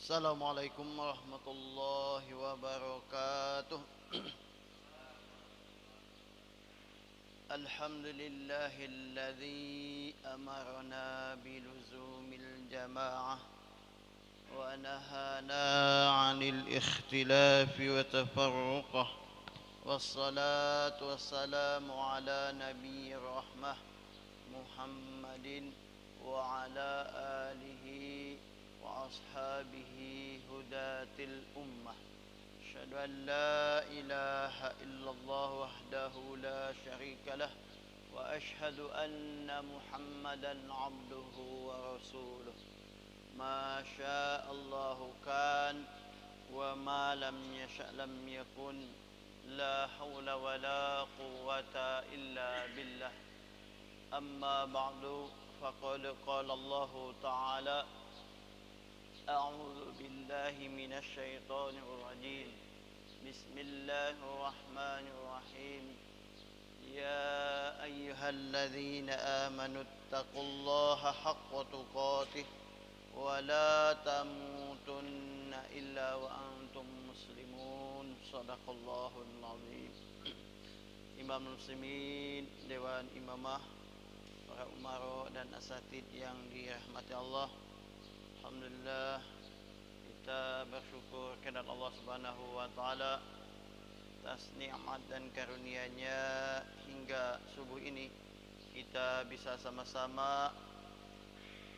السلام عليكم ورحمة الله وبركاته. الحمد لله الذي أمرنا بلزوم الجماعة ونهانا عن الاختلاف وتفرقه، والصلاة والسلام على نبي الرحمة محمد وعلى آله وأصحابه هداة الأمة. أشهد أن لا إله إلا الله وحده لا شريك له، وأشهد أن محمدا عبده ورسوله. ما شاء الله كان، وما لم يشأ لم يكن. لا حول ولا قوة إلا بالله. أما بعد، فقد قال الله تعالى: أعوذ بالله من الشيطان الرجيم. بسم الله الرحمن الرحيم. يا أيها الذين آمنوا اتقوا الله حق تقاته ولا تموتن إلا وأنتم مسلمون. صدق الله العظيم. Imam Muslimin, Dewan Imamah, para umaro dan asatid yang dirahmati Allah, alhamdulillah kita bersyukur kepada Allah Subhanahu wa taala atas nikmat dan karunia-Nya hingga subuh ini kita bisa sama-sama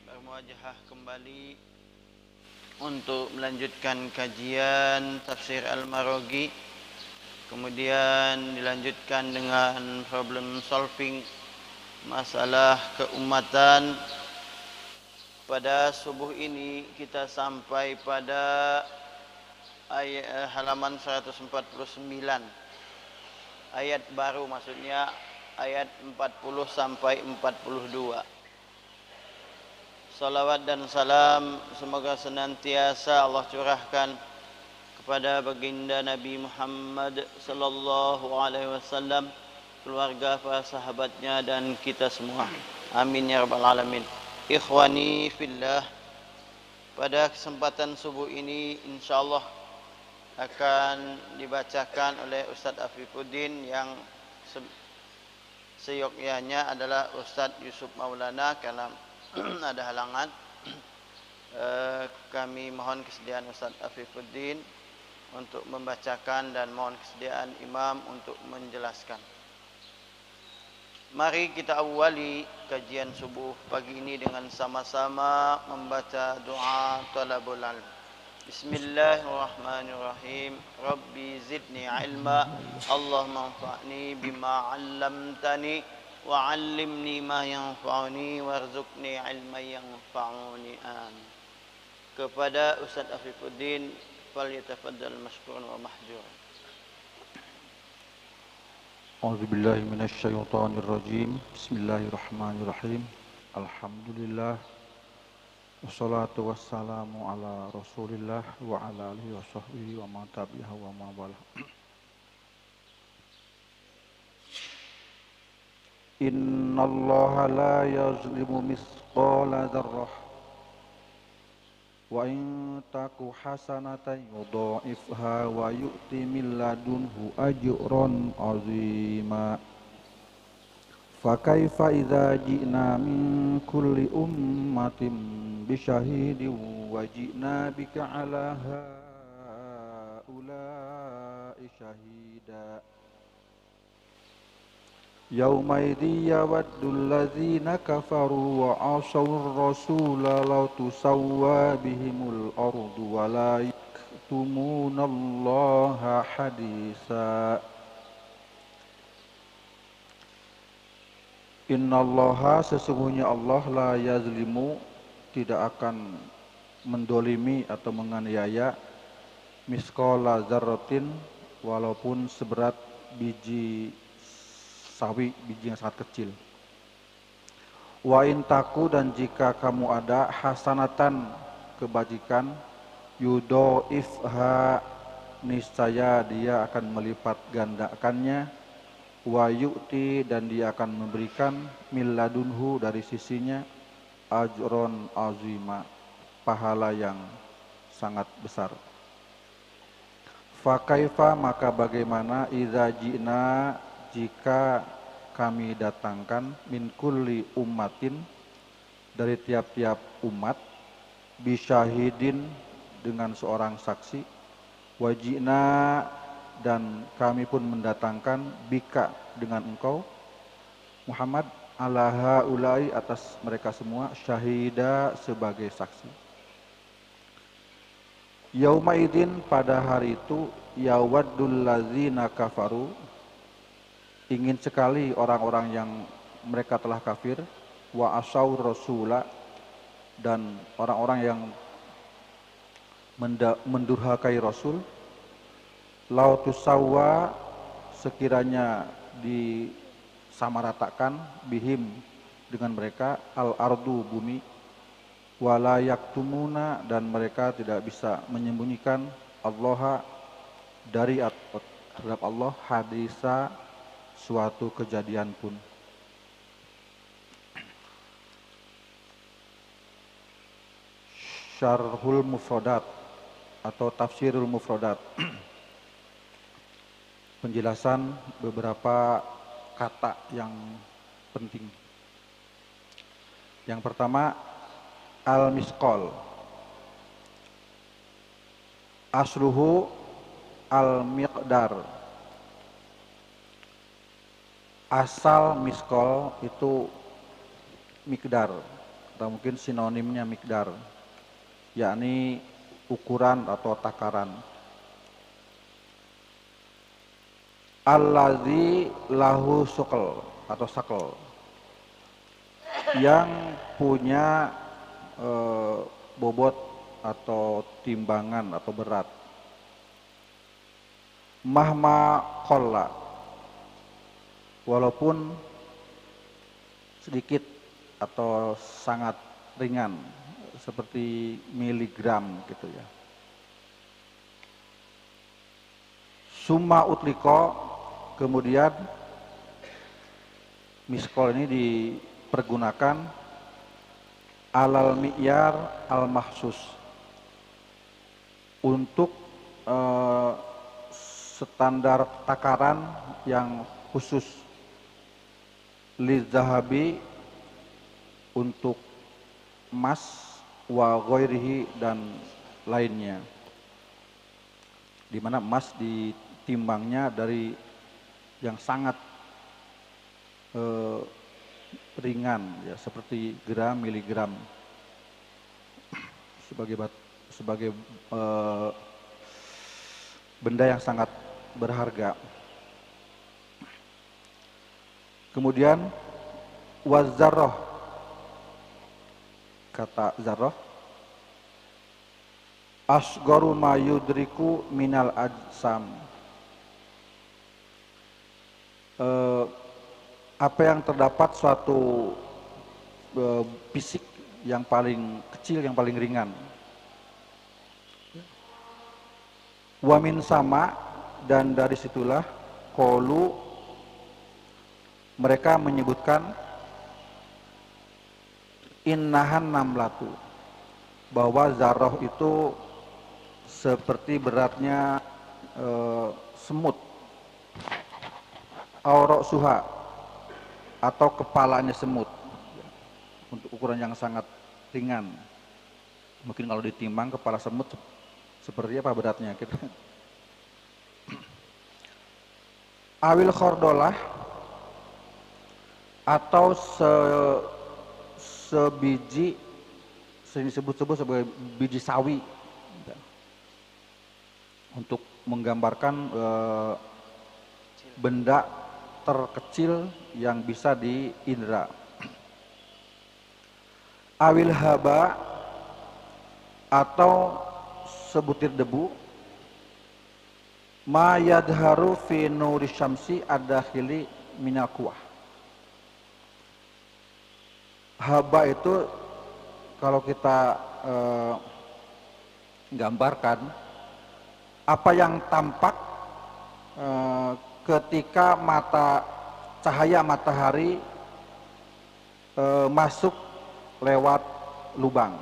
bermuajahah kembali untuk melanjutkan kajian tafsir Al-Maraghi. Kemudian dilanjutkan dengan problem solving masalah keumatan. Pada subuh ini kita sampai pada halaman 149, ayat baru, maksudnya ayat 40 sampai 42. Salawat dan salam semoga senantiasa Allah curahkan kepada baginda Nabi Muhammad sallallahu alaihi wasallam, keluarga, para sahabatnya dan kita semua. Amin ya rabbal alamin. Ikhwani fillah, pada kesempatan subuh ini insyaallah akan dibacakan oleh Ustaz Afifuddin yang seyogyanya adalah Ustaz Yusuf Maulana. Karena ada halangan, kami mohon kesediaan Ustaz Afifuddin untuk membacakan dan mohon kesediaan imam untuk menjelaskan. Mari kita awali kajian subuh pagi ini dengan sama-sama membaca doa talabul ilm. Bismillahirrahmanirrahim. Rabbi zidni ilma, Allahumma anfa'ni bima 'allamtani wa 'allimni ma yanfa'uni warzuqni ilman yanfa'uni. Amin. Kepada Ustaz Afifuddin, falyatafaddal mashkuran wa mahjuran. A'udzubillahi minasyaitonirrajim. Bismillahirrahmanirrahim. Alhamdulillah. Wassalatu wassalamu ala Rasulillah wa ala alihi wa sahbihi wa man tabi'ahu wa ma wala. Innallaha la yazlimu mithqala dzarrah wa in taku hasanatan yudha'ifha wa yu'ti min ladunhu ajran 'azima. Fa kaifa idza ji'na min kulli ummatin bi syahidin wa ji'na bika 'ala haula'i syahida. Yauma idzi yawaddu allazina kafaru wa 'asawur rasula law tusawwa bihimul ardu wa la yaktumunallaha haditsa. Innallaha, sesungguhnya Allah, la yazlimu, tidak akan mendolimi atau menganiaya, misqala dzarratin, walaupun seberat biji sawi, biji yang sangat kecil. Wa in taku, dan jika kamu ada, hasanatan, kebajikan, yudha'ifha, niscaya dia akan melipat gandakannya, wa yu'ti, dan dia akan memberikan, min ladunhu, dari sisinya, ajron azima, pahala yang sangat besar. Fakaifa, maka bagaimana, idza ji'na, jika kami datangkan, min kulli ummatin, dari tiap-tiap umat, bisyahidin, dengan seorang saksi, wajina, dan kami pun mendatangkan, bika, dengan engkau Muhammad, ala haulai, atas mereka semua, syahida, sebagai saksi. Yaumaidin, pada hari itu, yawaddul ladzina kafaru, ingin sekali orang-orang yang mereka telah kafir, wa asaw rasula, dan orang-orang yang mendurhakai Rasul, lau tusawwa, sekiranya disamaratakan, bihim, dengan mereka, al-ardu, bumi, wala yaktumuna, dan mereka tidak bisa menyembunyikan, Allah, dari terhadap Allah, hadisa, suatu kejadian pun. Syarhul Mufradat atau Tafsirul Mufradat, penjelasan beberapa kata yang penting. Yang pertama, al-misqal, asluhu al-miqdar. Asal misqal itu miqdar, atau mungkin sinonimnya miqdar, yakni ukuran atau takaran. Allazi lahu suqal atau sakal, yang punya bobot atau timbangan atau berat. Mahma qalla, walaupun sedikit atau sangat ringan, seperti miligram gitu ya. Summa utliko, kemudian miskol ini dipergunakan alal mi'yar al mahsus, untuk standar takaran yang khusus, lizahabi, untuk emas, wa ghairihi, dan lainnya, di mana emas ditimbangnya dari yang sangat ringan ya, seperti gram, miligram, sebagai benda yang sangat berharga. Kemudian wazarroh, kata zarroh, asgoru ma yudriku minal ajsam, apa yang terdapat suatu fisik yang paling kecil, yang paling ringan. Wamin sama, dan dari situlah qalu, mereka menyebutkan, innahan namlatu, bahwa zarroh itu seperti beratnya semut, aurok suha, atau kepalanya semut, untuk ukuran yang sangat ringan. Mungkin kalau ditimbang kepala semut seperti apa beratnya gitu. Awil khordolah, atau sebiji, disebut-sebut sebagai biji sawi, untuk menggambarkan benda terkecil yang bisa diindra. Awil haba, atau sebutir debu, ma yadharu fi nuri syamsi ad-dakhili minal quwah. Haba itu kalau kita gambarkan, apa yang tampak ketika cahaya matahari masuk lewat lubang.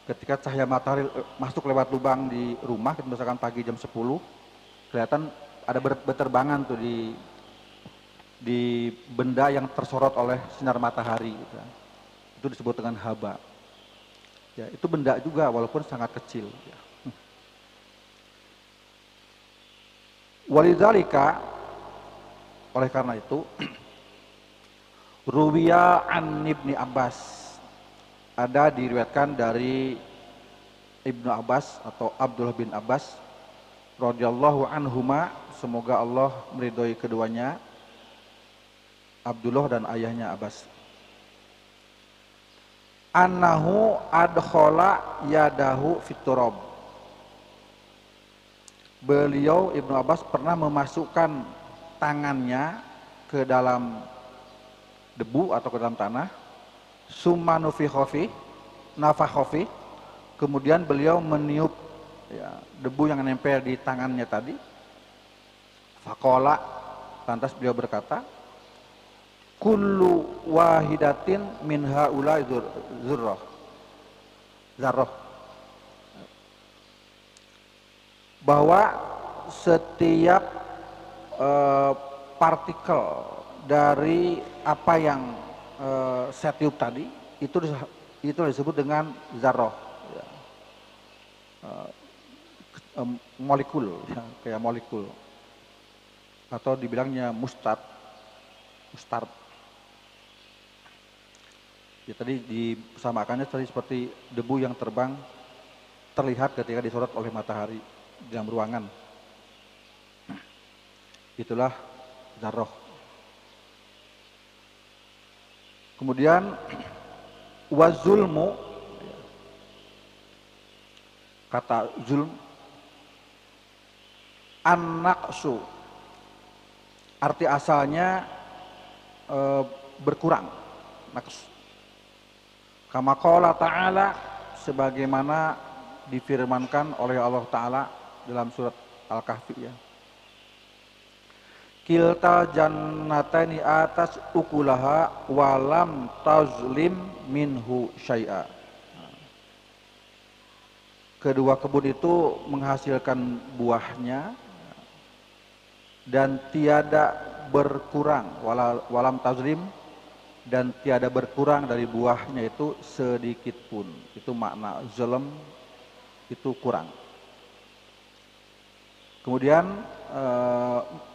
ketika cahaya matahari masuk lewat lubang di rumah, misalkan pagi jam 10, kelihatan ada berterbangan tuh di benda yang tersorot oleh sinar matahari gitu. Itu disebut dengan haba. Ya, itu benda juga walaupun sangat kecil ya. Walidzalika, oleh karena itu ruwiya an Ibni Abbas, ada diriwayatkan dari Ibnu Abbas atau Abdullah bin Abbas radhiyallahu anhuma, semoga Allah meridhoi keduanya, Abdullah dan ayahnya Abbas, annahu adkhala yadahu fiturab, beliau Ibnu Abbas pernah memasukkan tangannya ke dalam debu atau ke dalam tanah, summa nufikhofi nafakhofi, kemudian beliau meniup ya, debu yang nempel di tangannya tadi. Faqala, lantas beliau berkata, kullu wahidatin min haula zarrah, bahwa setiap partikel dari apa yang saya tiup tadi itu disebut dengan zarrah ya. Molekul ya, kayak molekul, atau dibilangnya mustard. Ya, tadi disamakannya tadi seperti debu yang terbang terlihat ketika disorot oleh matahari di dalam ruangan. Itulah zarrah. Kemudian wazulmu, kata zulm, an-naqsu, arti asalnya berkurang, naqs. Kama qala ta'ala, sebagaimana difirmankan oleh Allah Ta'ala dalam surat Al-Kahfi ya. Kilta jannataini atas ukulaha walam tazlim minhu syai'a. Kedua kebun itu menghasilkan buahnya dan tiada berkurang, walam tazlim, dan tiada berkurang dari buahnya itu sedikit pun. Itu makna zulm, itu kurang. Kemudian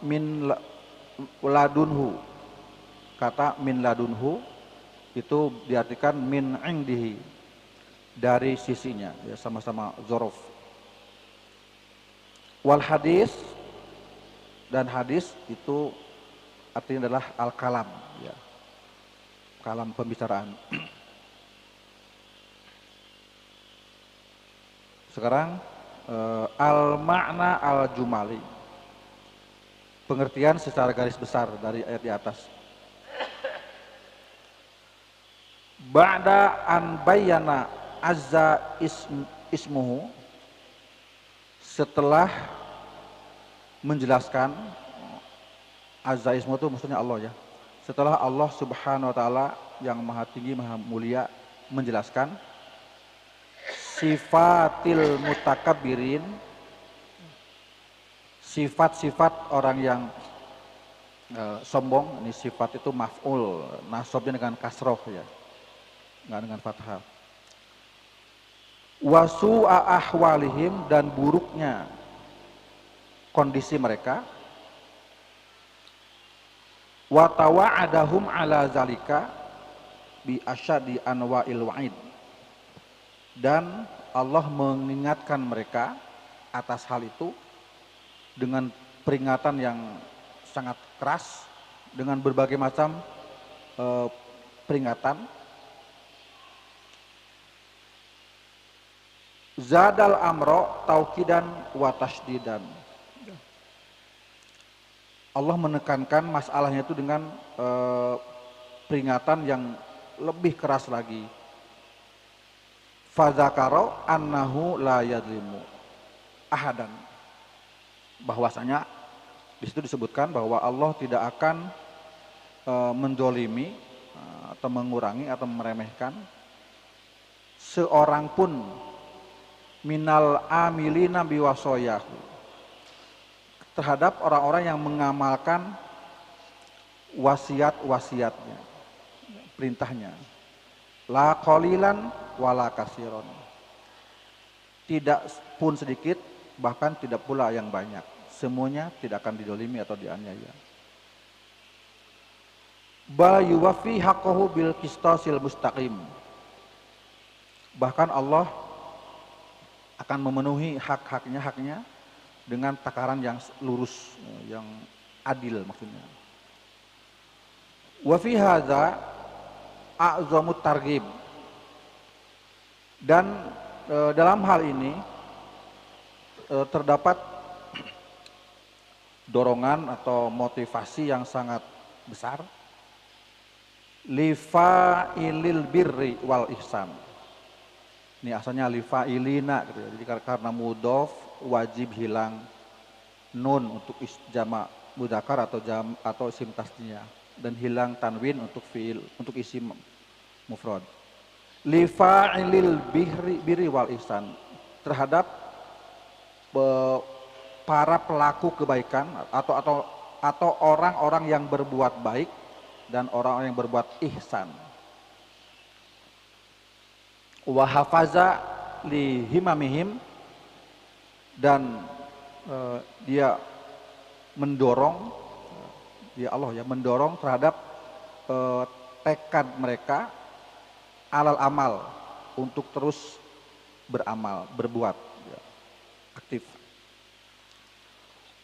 min ladunhu, kata min ladunhu itu diartikan min indihi, dari sisinya ya, sama-sama zorof. Wal hadis, dan hadis itu artinya adalah al-kalam ya, kalam pembicaraan. Sekarang al-makna al-jumali, pengertian secara garis besar dari ayat di atas. Ba'da an bayyana azza ismuhu, setelah menjelaskan, azza ismuhu itu maksudnya Allah ya, setelah Allah subhanahu wa ta'ala yang maha tinggi maha mulia menjelaskan sifatil mutakabbirin, sifat-sifat orang yang sombong. Ini sifat itu maf'ul, nasabnya dengan kasroh ya, nggak dengan fathah. Wasu'a ahwalihim, dan buruknya kondisi mereka. Wa tawa'adahum ala zalika bi asyadi anwa'il wa'id, dan Allah mengingatkan mereka atas hal itu dengan peringatan yang sangat keras, dengan berbagai macam peringatan. Zadal amro taukidan wa tasdidan, Allah menekankan masalahnya itu dengan peringatan yang lebih keras lagi. Fadzakaro annahu la yadlimu ahadan, bahwasanya di situ disebutkan bahwa Allah tidak akan mendolimi atau mengurangi atau meremehkan seorang pun minal amilina biwasoyahu, terhadap orang-orang yang mengamalkan wasiat-wasiatnya, perintahnya. La qalilan wala kasiron. Tidak pun sedikit, bahkan tidak pula yang banyak. Semuanya tidak akan didolimi atau dianiaya. Bal yuwaffi haqqahu bil qistasil mustaqim. Bahkan Allah akan memenuhi haknya dengan takaran yang lurus, yang adil maksudnya. Wa fi hadza a'zamut targhib. Dan dalam hal ini terdapat dorongan atau motivasi yang sangat besar lifa'ilil birri wal ihsan. Ini asalnya lifa'ilina gitu ya. Jadi karena mudhof wajib hilang nun untuk jamak mudzakkar atau isim tasniyah, dan hilang tanwin untuk fiil, untuk isim mufrad. Lifa'ilil birri wal ihsan, terhadap para pelaku kebaikan atau orang-orang yang berbuat baik dan orang-orang yang berbuat ihsan. Wa hafaza li himamihim, dan dia mendorong, ya Allah ya, mendorong terhadap tekad mereka alal amal, untuk terus beramal, berbuat, ya, aktif.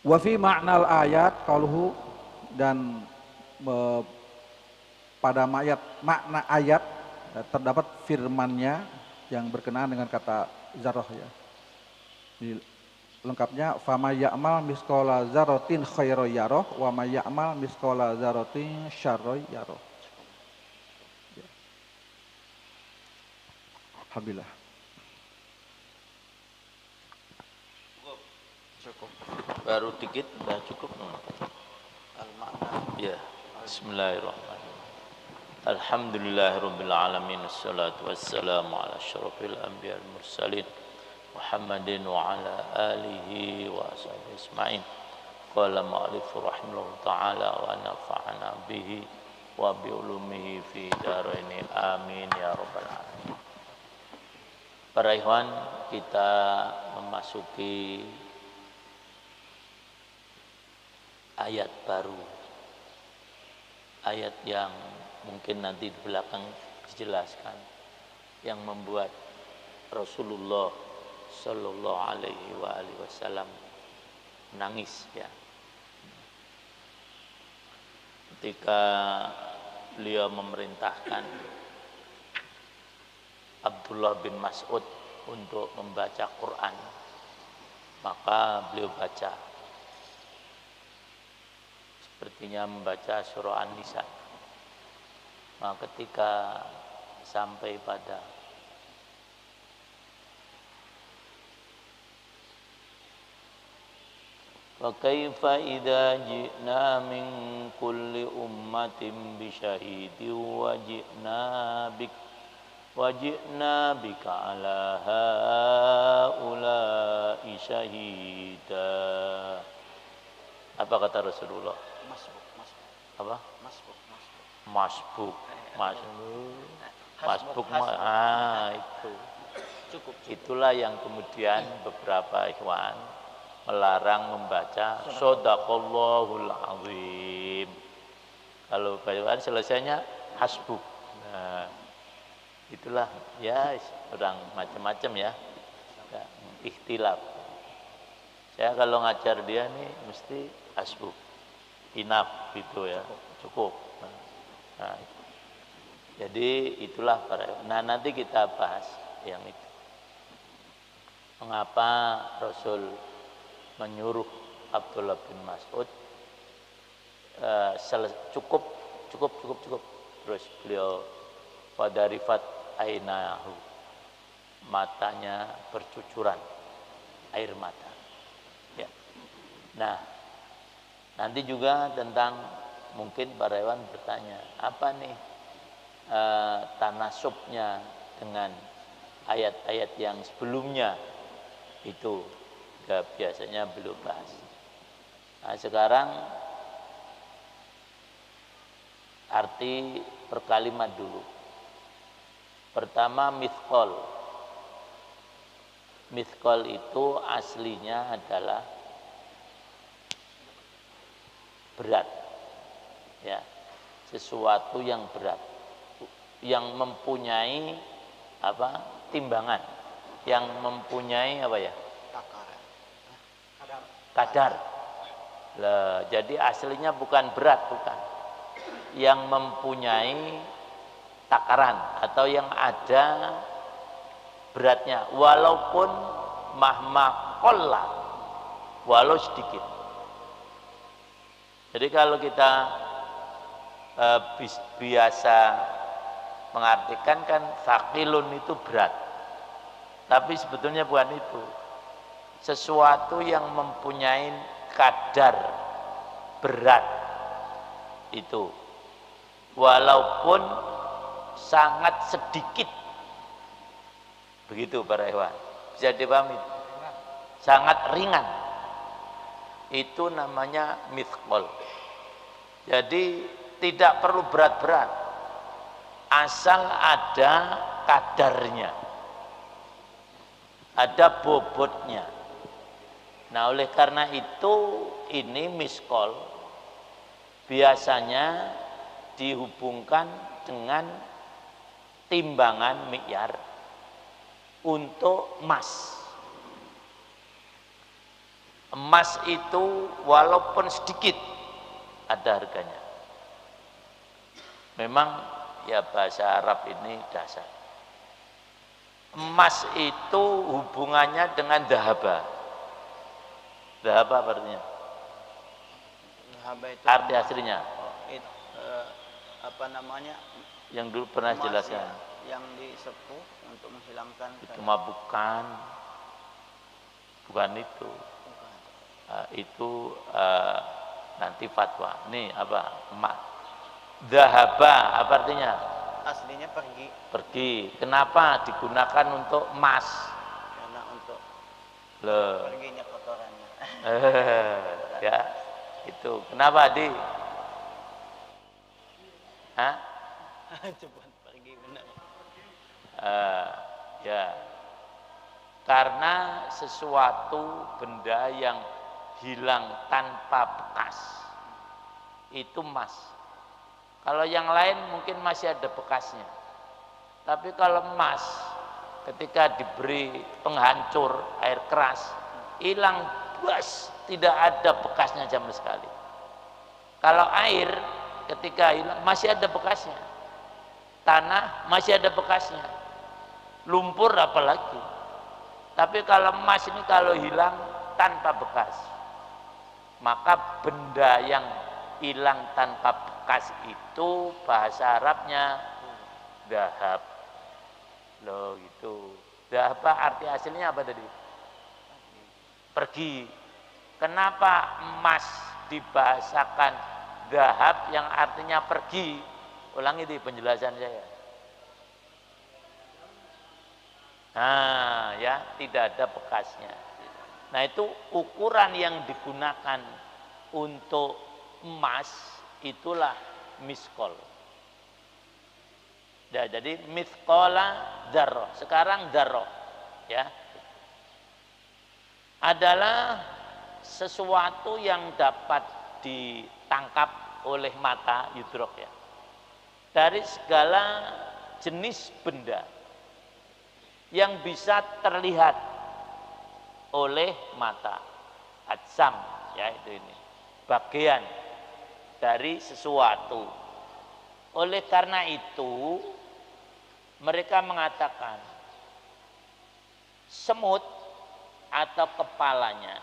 Wa fi ma'nal ayat qauluhu, dan pada makna ayat terdapat firman-Nya yang berkenaan dengan kata zarah ya. Di lengkapnya fama ya'mal misqala dzarratin khairan yarah wa may ya'mal misqala dzarratin syarran yarah. Ya. Alhamdulillah. Cukup. Baru dikit, udah cukup. Al-makna. Ya. Bismillahirrahmanirrahim. Alhamdulillahirabbil alamin, wassalatu wassalamu ala asyrofil anbiya'i wal mursalin Muhammadin wa ala alihi wa ashabihi ajma'in. Qala ma'alif rahimahullah ta'ala wa nafa'ana bihi wa bi ulumihi fi daraini amin ya rabbal alamin. Para ikhwan, kita memasuki ayat baru, ayat yang mungkin nanti di belakang dijelaskan, yang membuat Rasulullah Sallallahu Alaihi Wasallam menangis ya, ketika beliau memerintahkan Abdullah bin Mas'ud untuk membaca Quran, maka beliau baca, sepertinya membaca surah An-Nisa. Maka ketika sampai pada wa kaifa idza ji'na min kulli ummatin bi syahidin wa ji'na bika ala haula'i syahida. Apa kata Rasulullah? Masbuk. Apa? Masbuk. Itu. Cukup. Itulah yang kemudian beberapa ikhwan melarang membaca Shadaqallahul Azim. Kalau bacaan selesainya hasbuk. Nah, itulah ya, orang macam-macam ya. Ikhtilaf. Saya kalau ngajar dia nih mesti hasbuk. Enough gitu ya. Cukup. Nah, jadi itulah para. Nah, nanti kita bahas yang itu. Mengapa Rasul menyuruh Abdullah bin Mas'ud cukup. Terus beliau fadarifat ainahu, matanya bercucuran air mata. Ya. Nah, nanti juga tentang, mungkin para hewan bertanya, apa nih tanasubnya dengan ayat-ayat yang sebelumnya itu biasanya belum bahas. Nah, sekarang arti per kalimat dulu. Pertama, mithqal. Mithqal itu aslinya adalah berat, ya, sesuatu yang berat, yang mempunyai apa? Timbangan, yang mempunyai apa ya? Kadar. Lah, jadi aslinya bukan berat, bukan. Yang mempunyai takaran atau yang ada beratnya, walaupun mahma qalla, walau sedikit. Jadi kalau kita biasa mengartikan kan thaqilun itu berat, tapi sebetulnya bukan itu. Sesuatu yang mempunyai kadar berat itu, walaupun sangat sedikit. Begitu para hewan, bisa dipahami, sangat ringan, itu namanya mithqal. Jadi tidak perlu berat-berat, asal ada kadarnya, ada bobotnya. Nah, oleh karena itu ini miskol biasanya dihubungkan dengan timbangan mikyar untuk emas. Emas itu walaupun sedikit ada harganya. Memang ya bahasa Arab ini dasar. Emas itu hubungannya dengan dahaba. Dahaba artinya? Dahaba itu arti aslinya? Apa namanya? Yang dulu pernah jelaskan. Yang disepuh untuk menghilangkan. Itu mah bukan itu. Bukan. Itu nanti fatwa. Nih apa? Emas. Dahaba apa artinya? Aslinya pergi. Pergi. Kenapa digunakan untuk emas? Karena untuk perginya kotorannya. Ya, itu. Kenapa, Di? Hah? Cepat pergi benar. Ya. Karena sesuatu benda yang hilang tanpa bekas itu emas. Kalau yang lain mungkin masih ada bekasnya. Tapi kalau emas ketika diberi penghancur air keras, hilang bas, tidak ada bekasnya sama sekali. Kalau air ketika hilang masih ada bekasnya. Tanah masih ada bekasnya. Lumpur apalagi. Tapi kalau emas ini kalau hilang tanpa bekas, maka benda yang hilang tanpa bekas itu bahasa Arabnya dahab. Loh gitu. Dahab arti aslinya apa tadi? Pergi. Kenapa emas dibahasakan dahab yang artinya pergi? Ulangi di penjelasan saya. Nah, ya, tidak ada bekasnya. Nah, itu ukuran yang digunakan untuk emas itulah miskol. Ya, jadi mithqala dzarrah. Sekarang dzarrah, ya. Adalah sesuatu yang dapat ditangkap oleh mata yudrok, ya, dari segala jenis benda yang bisa terlihat oleh mata. Ajsam, ya, itu ini bagian dari sesuatu. Oleh karena itu mereka mengatakan semut atau kepalanya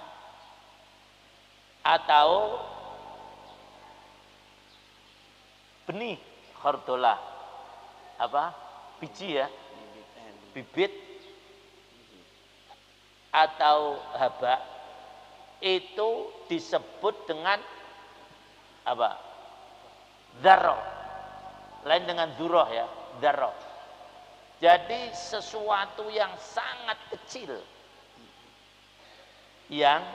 atau benih khardholah, apa, biji, ya, bibit atau haba itu disebut dengan apa? Dzarrah. Lain dengan dzurrah, ya, dzarrah. Jadi sesuatu yang sangat kecil yang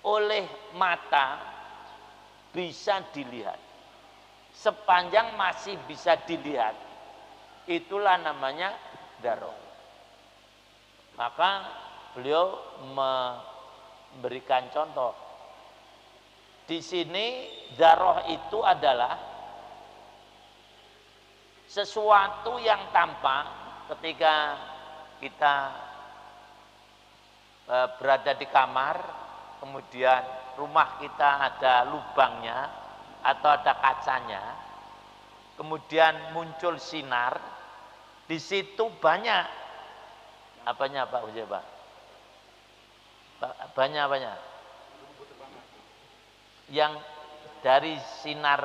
oleh mata bisa dilihat. Sepanjang masih bisa dilihat, itulah namanya daroh. Maka beliau memberikan contoh. Di sini daroh itu adalah sesuatu yang tampak ketika kita berada di kamar, kemudian rumah kita ada lubangnya atau ada kacanya, kemudian muncul sinar, di situ banyak apanya Pak Ujaibah? Banyak yang dari sinar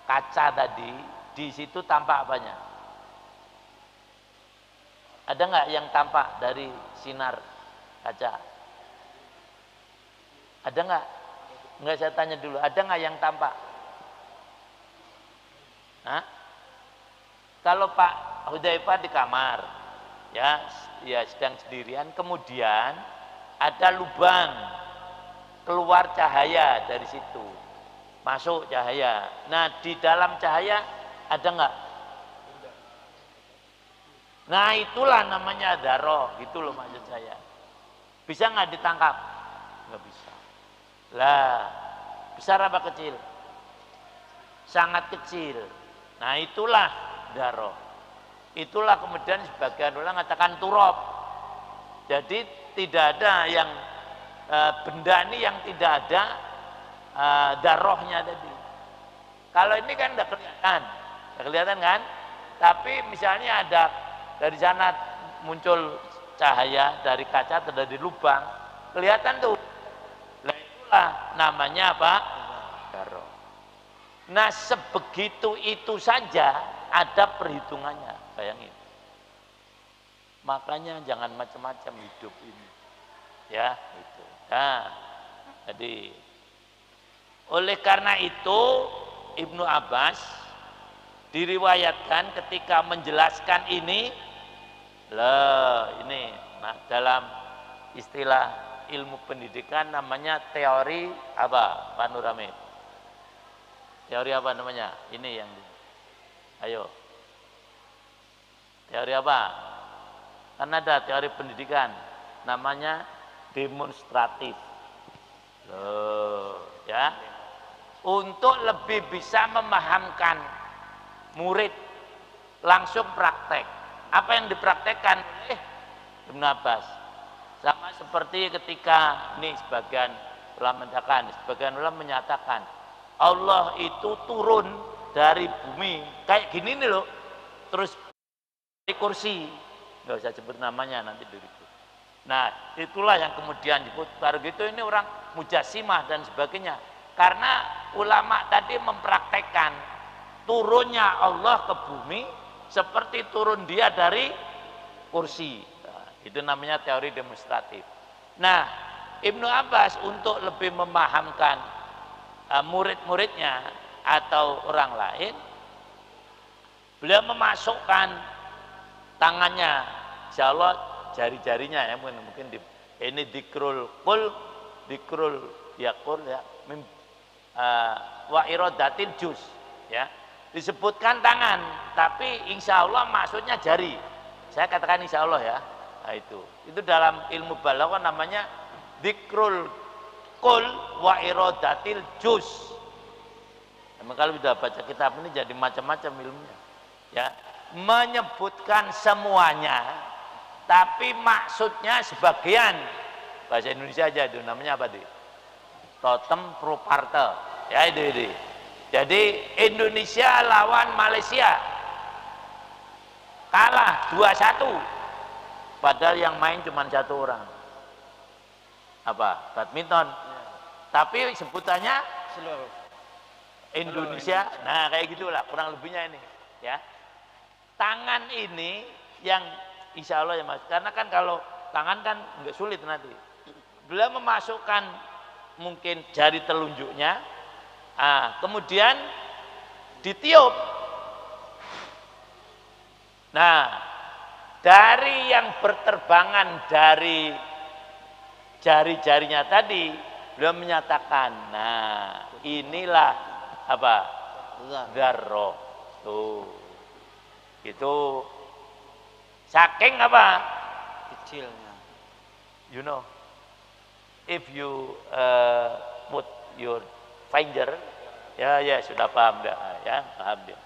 kaca tadi, di situ tampak apanya? Ada nggak yang tampak dari sinar kaca? Ada nggak? Nggak, saya tanya dulu. Ada nggak yang tampak? Hah? Kalau Pak Hudzaifah di kamar, ya sedang sendirian, kemudian ada lubang, keluar cahaya dari situ, masuk cahaya. Nah, di dalam cahaya ada nggak? Nah, itulah namanya daroh, gitu loh maksud saya. Bisa nggak ditangkap? Nggak bisa. Lah, besar apa kecil? Sangat kecil. Nah, itulah daroh. Itulah kemudian sebagian orang mengatakan turab. Jadi tidak ada yang benda ini yang tidak ada darohnya tadi. Kalau ini kan tidak kelihatan kan? Tapi misalnya ada dari sana muncul cahaya dari kaca atau dari lubang, kelihatan tuh. Nah, itulah namanya apa? Daroh. Nah, sebegitu itu saja ada perhitungannya, bayangin. Makanya jangan macam-macam hidup ini, ya itu. Nah, jadi oleh karena itu Ibnu Abbas diriwayatkan ketika menjelaskan ini, ini dalam istilah ilmu pendidikan namanya teori apa, Pak Nur Hamid? Teori apa namanya? Ini yang, ayo, teori apa? Kan ada teori pendidikan, namanya demonstratif. Loh, ya. Untuk lebih bisa memahamkan murid, langsung praktek. Apa yang dipraktekkan oleh Ibnu Abbas? Sama seperti ketika ini sebagian ulama menyatakan Allah itu turun dari bumi kayak gini nih loh, terus di kursi, nggak usah sebut namanya nanti diriku. Nah, itulah yang kemudian disebut baru gitu ini orang mujassimah dan sebagainya. Karena ulama tadi mempraktekkan turunnya Allah ke bumi seperti turun dia dari kursi. Nah, itu namanya teori demonstratif. Nah, Ibnu Abbas untuk lebih memahamkan murid-muridnya atau orang lain, beliau memasukkan tangannya, insya Allah jari-jarinya ya, mungkin ini dikrul kul, dikrul yakul ya, wa irodatil juz ya, disebutkan tangan tapi insya Allah maksudnya jari, saya katakan insya Allah ya. Nah, itu dalam ilmu balaghah namanya dikrul kul wa irodatil juz. Nah, kalau sudah baca kitab ini jadi macam-macam ilmunya ya, menyebutkan semuanya tapi maksudnya sebagian. Bahasa Indonesia aja itu namanya apa tuh? Totem proparte ya, itu. Jadi Indonesia lawan Malaysia kalah 2-1 padahal yang main cuma 1 orang, apa, badminton ya. Tapi sebutannya seluruh Indonesia. Nah, kayak gitulah kurang lebihnya ini ya. Tangan ini yang insya Allah ya Mas, karena kan kalau tangan kan nggak sulit nanti. Beliau memasukkan mungkin jari telunjuknya, kemudian ditiup. Nah, dari yang berterbangan dari jari-jarinya tadi, beliau menyatakan, nah inilah apa? Dzarrah. Tuh. Itu saking apa? Kecilnya. You know, if you put your finger, ya sudah paham dah, ya paham dia.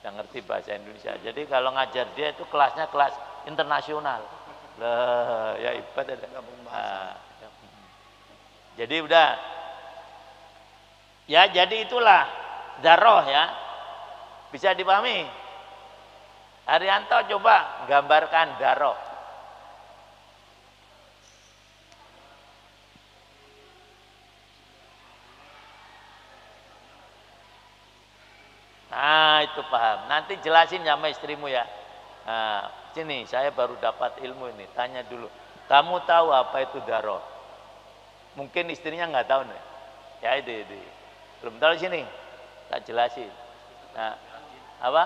Yang ngerti bahasa Indonesia. Jadi kalau ngajar dia itu kelasnya kelas internasional. Lah, ya hebat ada. Jadi udah. Ya, jadi itulah dzarrah ya. Bisa dipahami? Arianto coba gambarkan dzarrah. Nah, itu paham. Nanti jelasin sama istrimu ya. Nah, sini saya baru dapat ilmu ini. Tanya dulu. Kamu tahu apa itu dzarrah? Mungkin istrinya nggak tahu nih. Ya itu. Belum tahu sini. Tak jelasin. Nah, apa?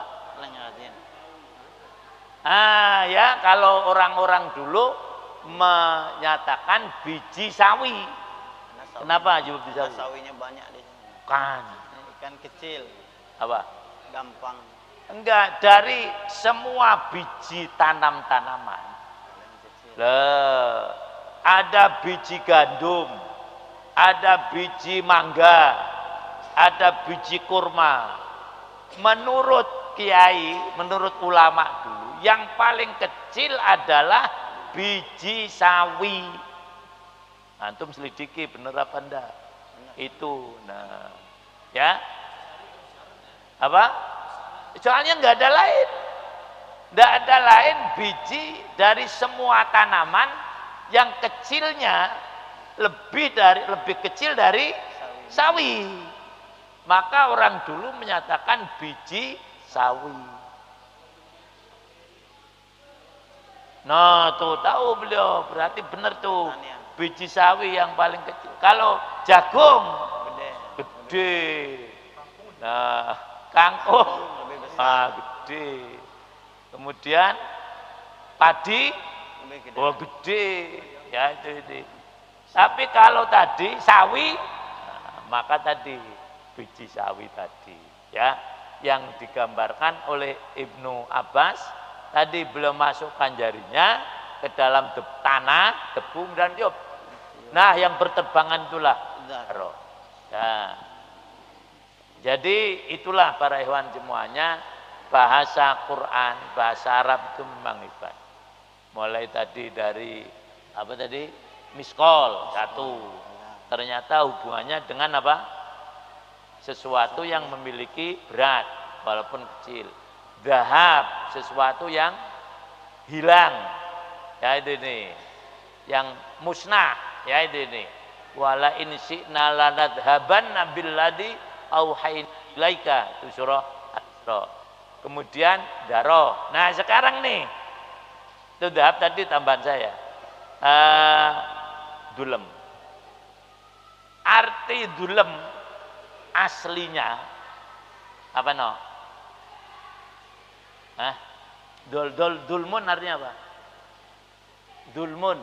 Ya kalau orang-orang dulu menyatakan biji sawi. Kenapa biji sawi? Sawinya banyak di sini. Kan. Ikan kecil. Apa? Gampang. Enggak, dari semua biji tanam-tanaman. Lah, ada biji gandum, ada biji mangga, ada biji kurma. Menurut kiai, menurut ulama dulu, yang paling kecil adalah biji sawi. Antum selidiki bener apa enggak? Itu. Nah, ya. Apa? Soalnya nggak ada lain. Nggak ada lain biji dari semua tanaman yang kecilnya lebih kecil dari sawi. Maka orang dulu menyatakan biji sawi. Nah, tuh tahu beliau, berarti benar tuh. Biji sawi yang paling kecil. Kalau jagung gede. Nah, kangkung gede. Kemudian padi gede. Ya itu. Tapi kalau tadi sawi, maka tadi biji sawi tadi, ya, yang digambarkan oleh Ibnu Abbas tadi belum masukkan jarinya ke dalam tanah, debu dan tiup. Nah, yang berterbangan itulah dzarrah. Ya. Jadi itulah para ikhwan semuanya, bahasa Quran, bahasa Arab itu memang hebat. Mulai tadi dari apa tadi? Miskol satu. Ternyata hubungannya dengan apa? Sesuatu yang memiliki berat walaupun kecil. Dhahab, sesuatu yang hilang. Ya itu ini. Yang musnah, ya itu ini. Wala in syi'na lanadhabanna billadzi auhain ilaika, itu surah Al-Isra. Kemudian dzarrah. Nah, sekarang nih. Itu dhahab tadi tambahan saya. Dulem. Arti dulem aslinya apa no? Dulmun artinya apa? Dulmun.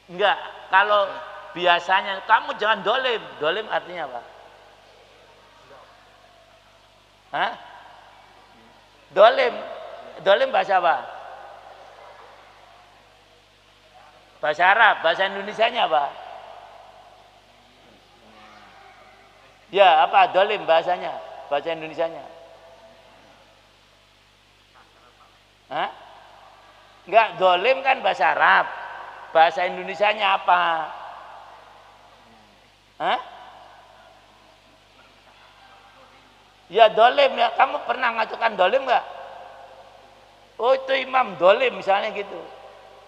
Enggak, kalau biasanya kamu jangan dolim. Dolim artinya apa? Dolim bahasa apa? Bahasa Arab, bahasa Indonesianya apa? Ya, apa dolim bahasanya? Bahasa Indonesianya? Enggak, dolim kan bahasa Arab. Bahasa Indonesianya apa? Ya dolim ya, kamu pernah ngajukan dolim nggak? Oh itu imam dolim misalnya gitu.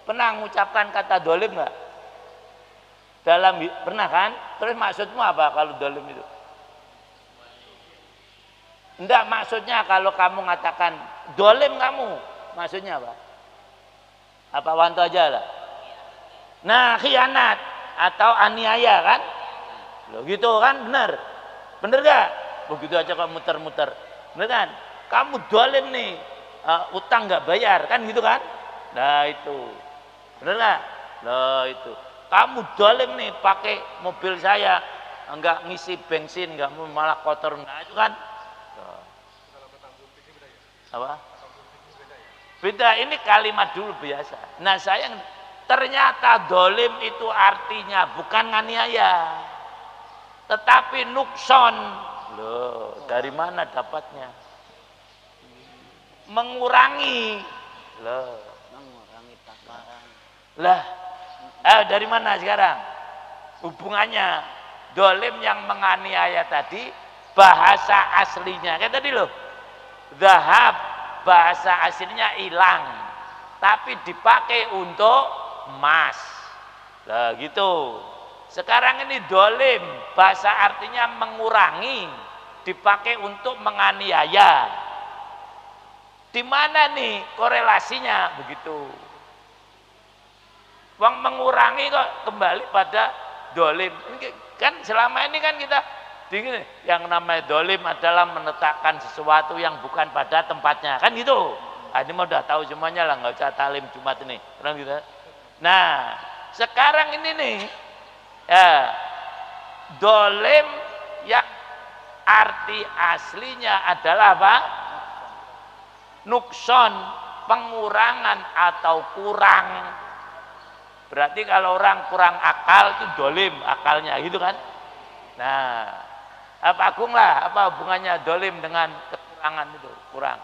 Pernah mengucapkan kata dolim nggak? Pernah kan? Terus maksudmu apa kalau dolim itu? Enggak, maksudnya kalau kamu mengatakan dolim kamu, maksudnya apa? Apa wanto aja lah? Nah, khianat atau aniaya kan? Loh gitu kan, bener? Bener gak? Begitu aja kok muter-muter. bener kan? Kamu dolim nih, utang nggak bayar, kan gitu kan? Nah itu, bener nggak? Nah itu, kamu dolim nih pakai mobil saya, nggak ngisi bensin, nggak malah kotor, nah itu kan? Nah. Apa? Beda, ini kalimat dulu biasa. Nah sayang, ternyata dolim itu artinya bukan nganiaya, tetapi nukson. Loh, dari mana dapatnya? Mengurangi. Loh, mengurangi takaran. Lah, dari mana sekarang? Hubungannya dolim yang menganiaya tadi, bahasa aslinya kayak tadi loh. Zahab, bahasa aslinya hilang, tapi dipakai untuk emas. Lah gitu. Sekarang ini dolim, bahasa artinya mengurangi, dipakai untuk menganiaya. Di mana nih korelasinya begitu? Wong mengurangi kok kembali pada dolim. Kan selama ini kan kita dingin, yang namanya dolim adalah menetapkan sesuatu yang bukan pada tempatnya, kan gitu. Ini mau udah tahu semuanya lah, nggak usah talim Jumat ini, kan gitu. Nah, sekarang ini nih, dolim yang arti aslinya adalah apa? Nukson, pengurangan atau kurang. Berarti kalau orang kurang akal itu dolim akalnya, gitu kan? Nah, apa Agung lah, apa hubungannya dolim dengan kekurangan itu, kurang?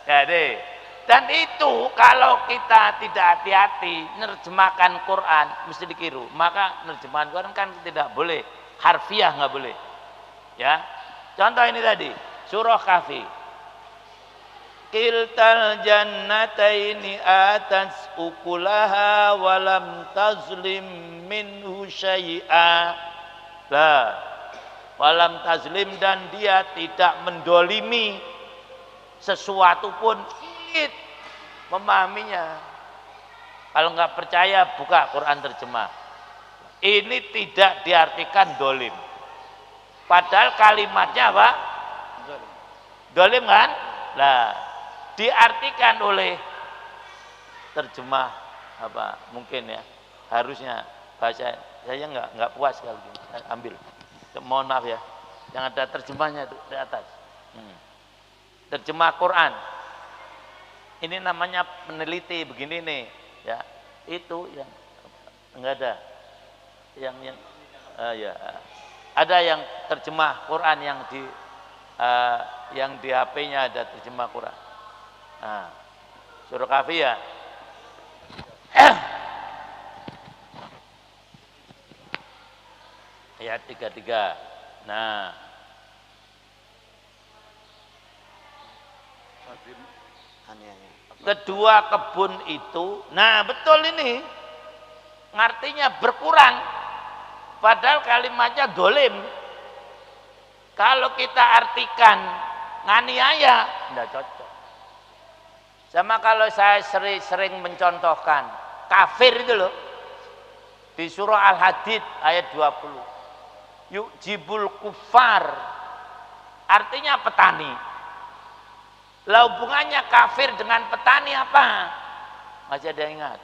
Jadi, dan itu kalau kita tidak hati-hati nerjemahkan Quran mesti dikiru. Maka nerjemahan Quran kan tidak boleh harfiah, nggak boleh. Ya, contoh ini tadi surah Kahfi. Kiltal jannataini atas ukulaha walam tazlim minhu syai'a. Lah, walam tazlim, dan dia tidak mendolimi sesuatu pun. Sulit memahaminya. Kalau nggak percaya buka Quran terjemah. Ini tidak diartikan dolim. Padahal kalimatnya apa? Dolim kan? Lah, diartikan oleh terjemah apa? Mungkin ya, harusnya bahasa saya nggak puas kalau gini. Ambil. Mohon maaf ya. Yang ada terjemahnya itu di atas. Terjemah Quran. Ini namanya peneliti begini nih, ya. Itu yang enggak ada. Yang ya. Ada yang terjemah Quran yang di HP-nya ada terjemah Quran. Nah, surah Kahfi ya. Ayat 33. Nah, kedua kebun itu, nah betul ini, ngartinya berkurang, padahal kalimatnya dolim. Kalau kita artikan nganiaya, tidak cocok. Sama kalau saya sering mencontohkan kafir itu loh, di surah Al-Hadid ayat 20, yujibul kufar, artinya petani. Lah hubungannya kafir dengan petani apa? Masih ada yang ingat?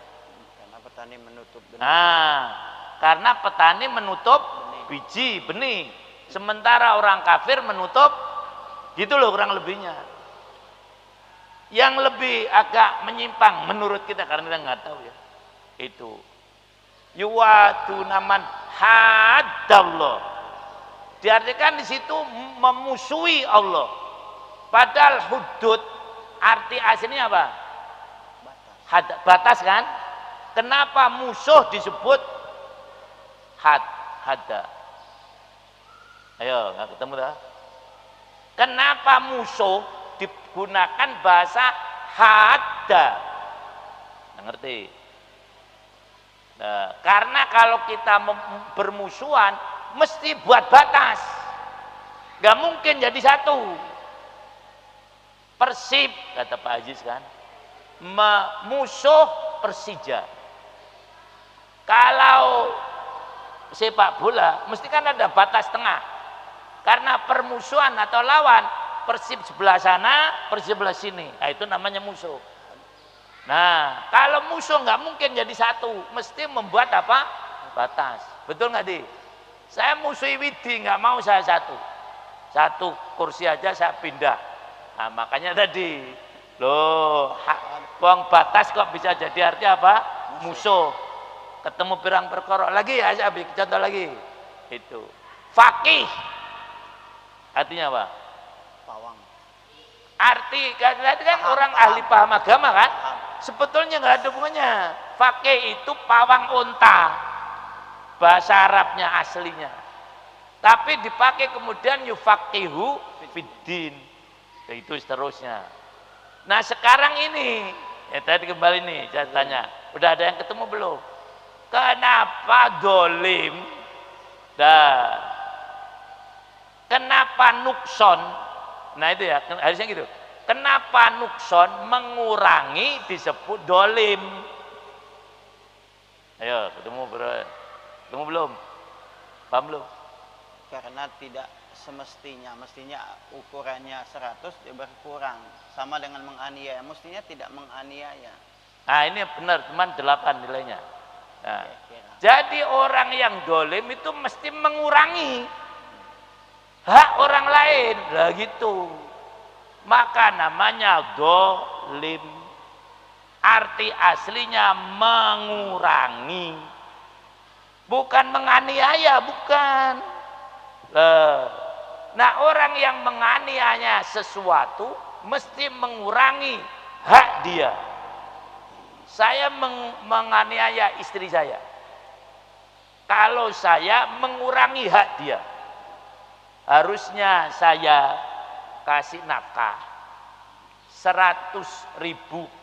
Karena petani menutup benih. Nah, karena petani menutup biji, benih. Sementara orang kafir menutup, gitu loh kurang lebihnya. Yang lebih agak menyimpang menurut kita, karena kita nggak tahu ya. Itu. Yuwadunaman haddallah. Diartikan di situ memusuhi Allah. Padahal hudud arti aslinya apa? Batas kan? Kenapa musuh disebut hadda? Ayo, nggak ketemu dah. Kenapa musuh digunakan bahasa hadda? Nggak ngerti. Nah, karena kalau kita bermusuhan mesti buat batas. Nggak mungkin jadi satu. Persib kata Pak Aziz kan, musuh Persija. Kalau sepak bola mesti kan ada batas tengah. Karena permusuhan atau lawan, Persib sebelah sana, Persib sebelah sini. Nah, itu namanya musuh. Nah, kalau musuh nggak mungkin jadi satu, mesti membuat apa? Batas. Betul nggak, Di? Saya musuhi Widi, nggak mau saya satu. Satu kursi aja saya pindah. Nah, makanya tadi, loh, uang batas kok bisa jadi arti apa? Musuh. Ketemu pirang perkara. Lagi ya, saya ambil contoh lagi. Itu. Faqih. Artinya apa? Pawang. Arti kan orang ahli paham agama kan? Sebetulnya nggak ada hubungannya. Faqih itu pawang unta. Bahasa Arabnya aslinya. Tapi dipakai kemudian yufaqihu fiddin. Itu seterusnya. Nah, sekarang ini, ya tadi kembali nih saya tanya, udah ada yang ketemu belum? Kenapa dolim dan kenapa nukson? Nah itu ya, harusnya gitu. Kenapa nukson mengurangi disebut dolim? Ayo, ketemu belum? Paham belum? Karena tidak semestinya, mestinya ukurannya 100 dia berkurang. Sama dengan menganiaya, mestinya tidak menganiaya. Nah ini benar, teman 8 nilainya. Nah, Kira-kira. jadi orang yang dolim itu mesti mengurangi hak orang lain. Lah gitu. Maka namanya dolim. Arti aslinya mengurangi. Bukan menganiaya, bukan. Nah, orang yang menganiaya sesuatu mesti mengurangi hak dia. Saya menganiaya istri saya. Kalau saya mengurangi hak dia, harusnya saya kasih nafkah 100.000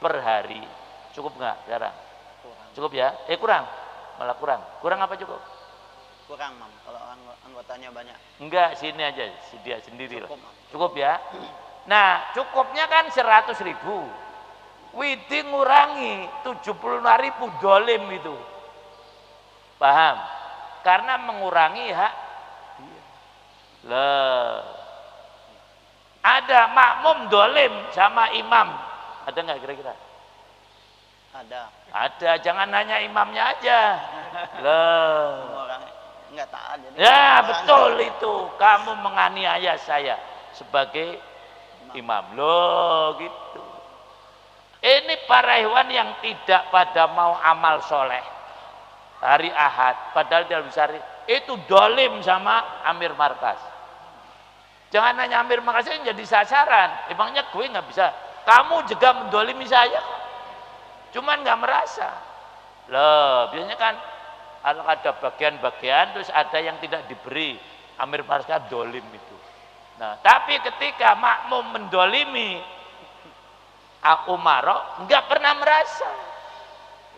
per hari. Cukup nggak sekarang? Cukup ya? Kurang? Malah kurang. Kurang apa cukup? Kurang, Mam, kalau anggotanya banyak. Enggak, sini aja, dia sendiri lah. Cukup, Mam. Cukup ya? Nah, cukupnya kan 100.000. Widi ngurangi 75.000 dolim itu. Paham? Karena mengurangi hak dia. Lah. Ada makmum dolim sama imam. Ada nggak kira-kira? Ada. Ada, jangan nanya imamnya aja. Lah. Orang enggak taat jadi. Ya, betul itu. Kamu menganiaya saya sebagai imam. Loh, gitu. Ini para hewan yang tidak pada mau amal soleh hari Ahad, padahal dia besar itu dolim sama Amir Markas. Jangan nanya Amir Markas ini jadi sasaran. Emangnya gue nggak bisa? Kamu juga mendolimi saya, cuman nggak merasa. Loh, biasanya kan kalau ada bagian-bagian terus ada yang tidak diberi. Amir Markas dolim itu. Nah, tapi ketika makmum mendolimi Umaro nggak pernah merasa.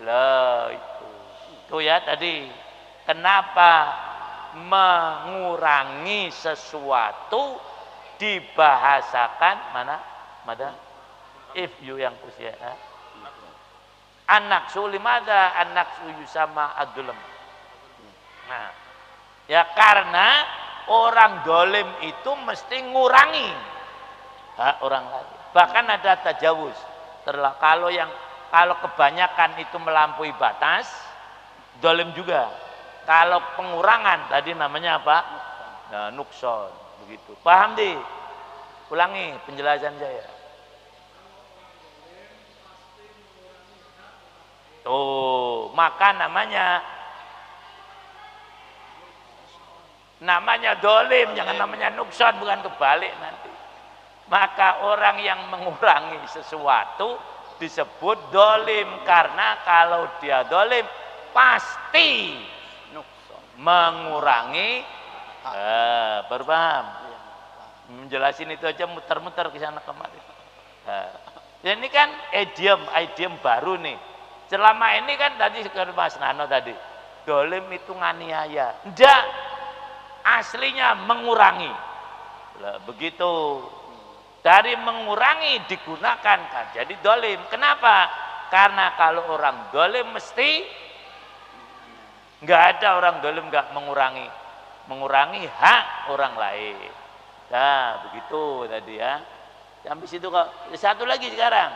Lah itu ya tadi kenapa mengurangi sesuatu dibahasakan mana if you yang usia anak sulimada anak suyu sama adulem. Nah ya karena orang dolim itu mesti ngurangi hak orang lain. Bahkan ada tajawuz. Kalau kebanyakan itu melampaui batas, dolim juga. Kalau pengurangan tadi namanya apa? Nah, nukson begitu. Paham di? Ulangi penjelasan saya. Tuh, maka namanya dolim, jangan namanya nukson, bukan kebalik nanti. Maka orang yang mengurangi sesuatu disebut dolim, karena kalau dia dolim pasti mengurangi. Baru paham? Menjelasin itu aja muter-muter ke sana kemari. Ini kan idiom baru nih. Selama ini kan tadi sekarang Mas Nano tadi dolim itu nganiaya. Enggak, aslinya mengurangi. Lah, begitu. Dari mengurangi digunakan kan jadi dolim. Kenapa? Karena kalau orang dolim mesti Nggak ada orang dolim nggak mengurangi hak orang lain. Nah, begitu tadi ya. Sampai situ kok. Satu lagi sekarang.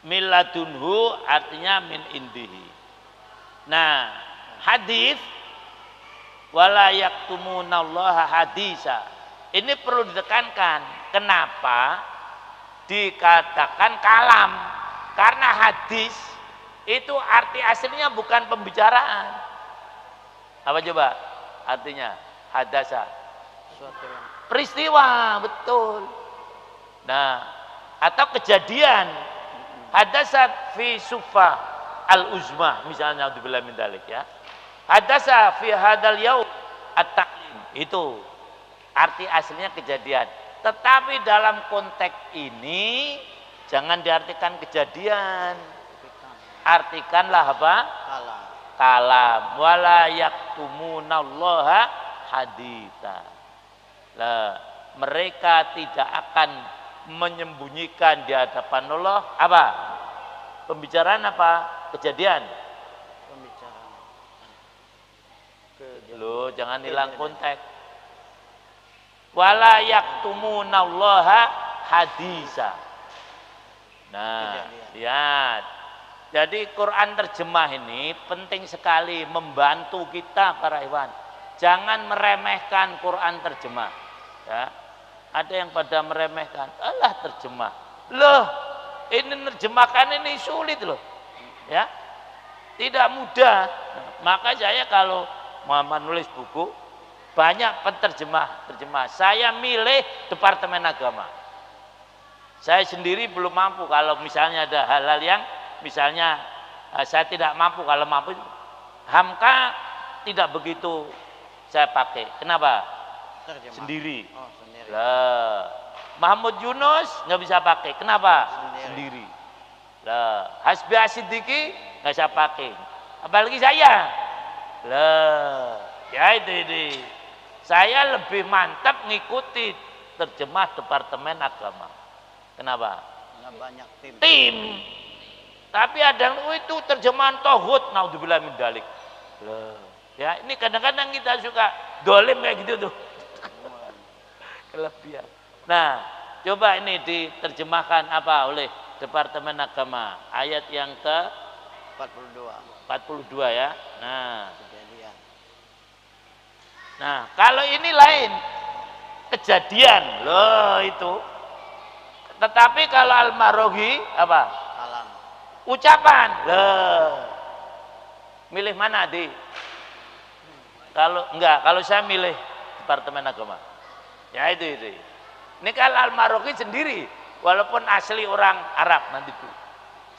Miladunhu artinya min indihi. Nah, hadis wala yaktumunallaha hadisa. Ini perlu ditekankan. Kenapa dikatakan kalam? Karena hadis itu arti aslinya bukan pembicaraan. Apa coba artinya? Hadasa. Peristiwa, betul. Nah, atau kejadian. Hadasa fi sufa al-uzma, misalnya naudzubillah min dzalik ya. Hadasa fi hadal yaum at-ta'lim. Itu arti aslinya kejadian. Tetapi dalam konteks ini jangan diartikan kejadian. Artikanlah apa? Kalam. Wala yaktumunallaha haditha. Lah, mereka tidak akan menyembunyikan di hadapan Allah apa? Pembicaraan apa? Kejadian. Pembicaraan. Loh, jangan hilang konteks. Wala yaktumunallaha haditha. Nah, lihat. Jadi Quran terjemah ini penting sekali membantu kita para ikhwan. Jangan meremehkan Quran terjemah. Ya. Ada yang pada meremehkan, alah terjemah. Loh, ini nerjemahkan ini sulit loh. Ya. Tidak mudah. Maka saya kalau mau menulis buku banyak terjemah. Saya milih Departemen Agama. Saya sendiri belum mampu kalau misalnya ada hal-hal yang misalnya saya tidak mampu, kalau mampu Hamka tidak begitu saya pakai. Kenapa? Terjemah. Sendiri. Oh, sendiri. Lah, Mahmud Yunus nggak bisa pakai. Kenapa? Sendiri. Lah, Hasbi Asidiki nggak bisa pakai. Apalagi saya. Lah, ya itu. Saya lebih mantap ngikuti terjemah Departemen Agama. Kenapa? Nggak banyak Tim. Tapi ada yang itu terjemahan tauhid, naudzubillah min dzalik. Ya, ini kadang-kadang kita suka dolim kayak gitu tuh. Kelebihan. Nah, coba ini diterjemahkan apa oleh Departemen Agama. Ayat yang ke 42 ya. Nah, kalau ini lain kejadian loh itu. Tetapi kalau Al-Maroghi apa? Kalam. Ucapan. Loh. Milih mana, Di? Kalau saya milih Departemen Agama. Ya itu. Ini kalau Al-Maroghi sendiri, walaupun asli orang Arab nanti itu.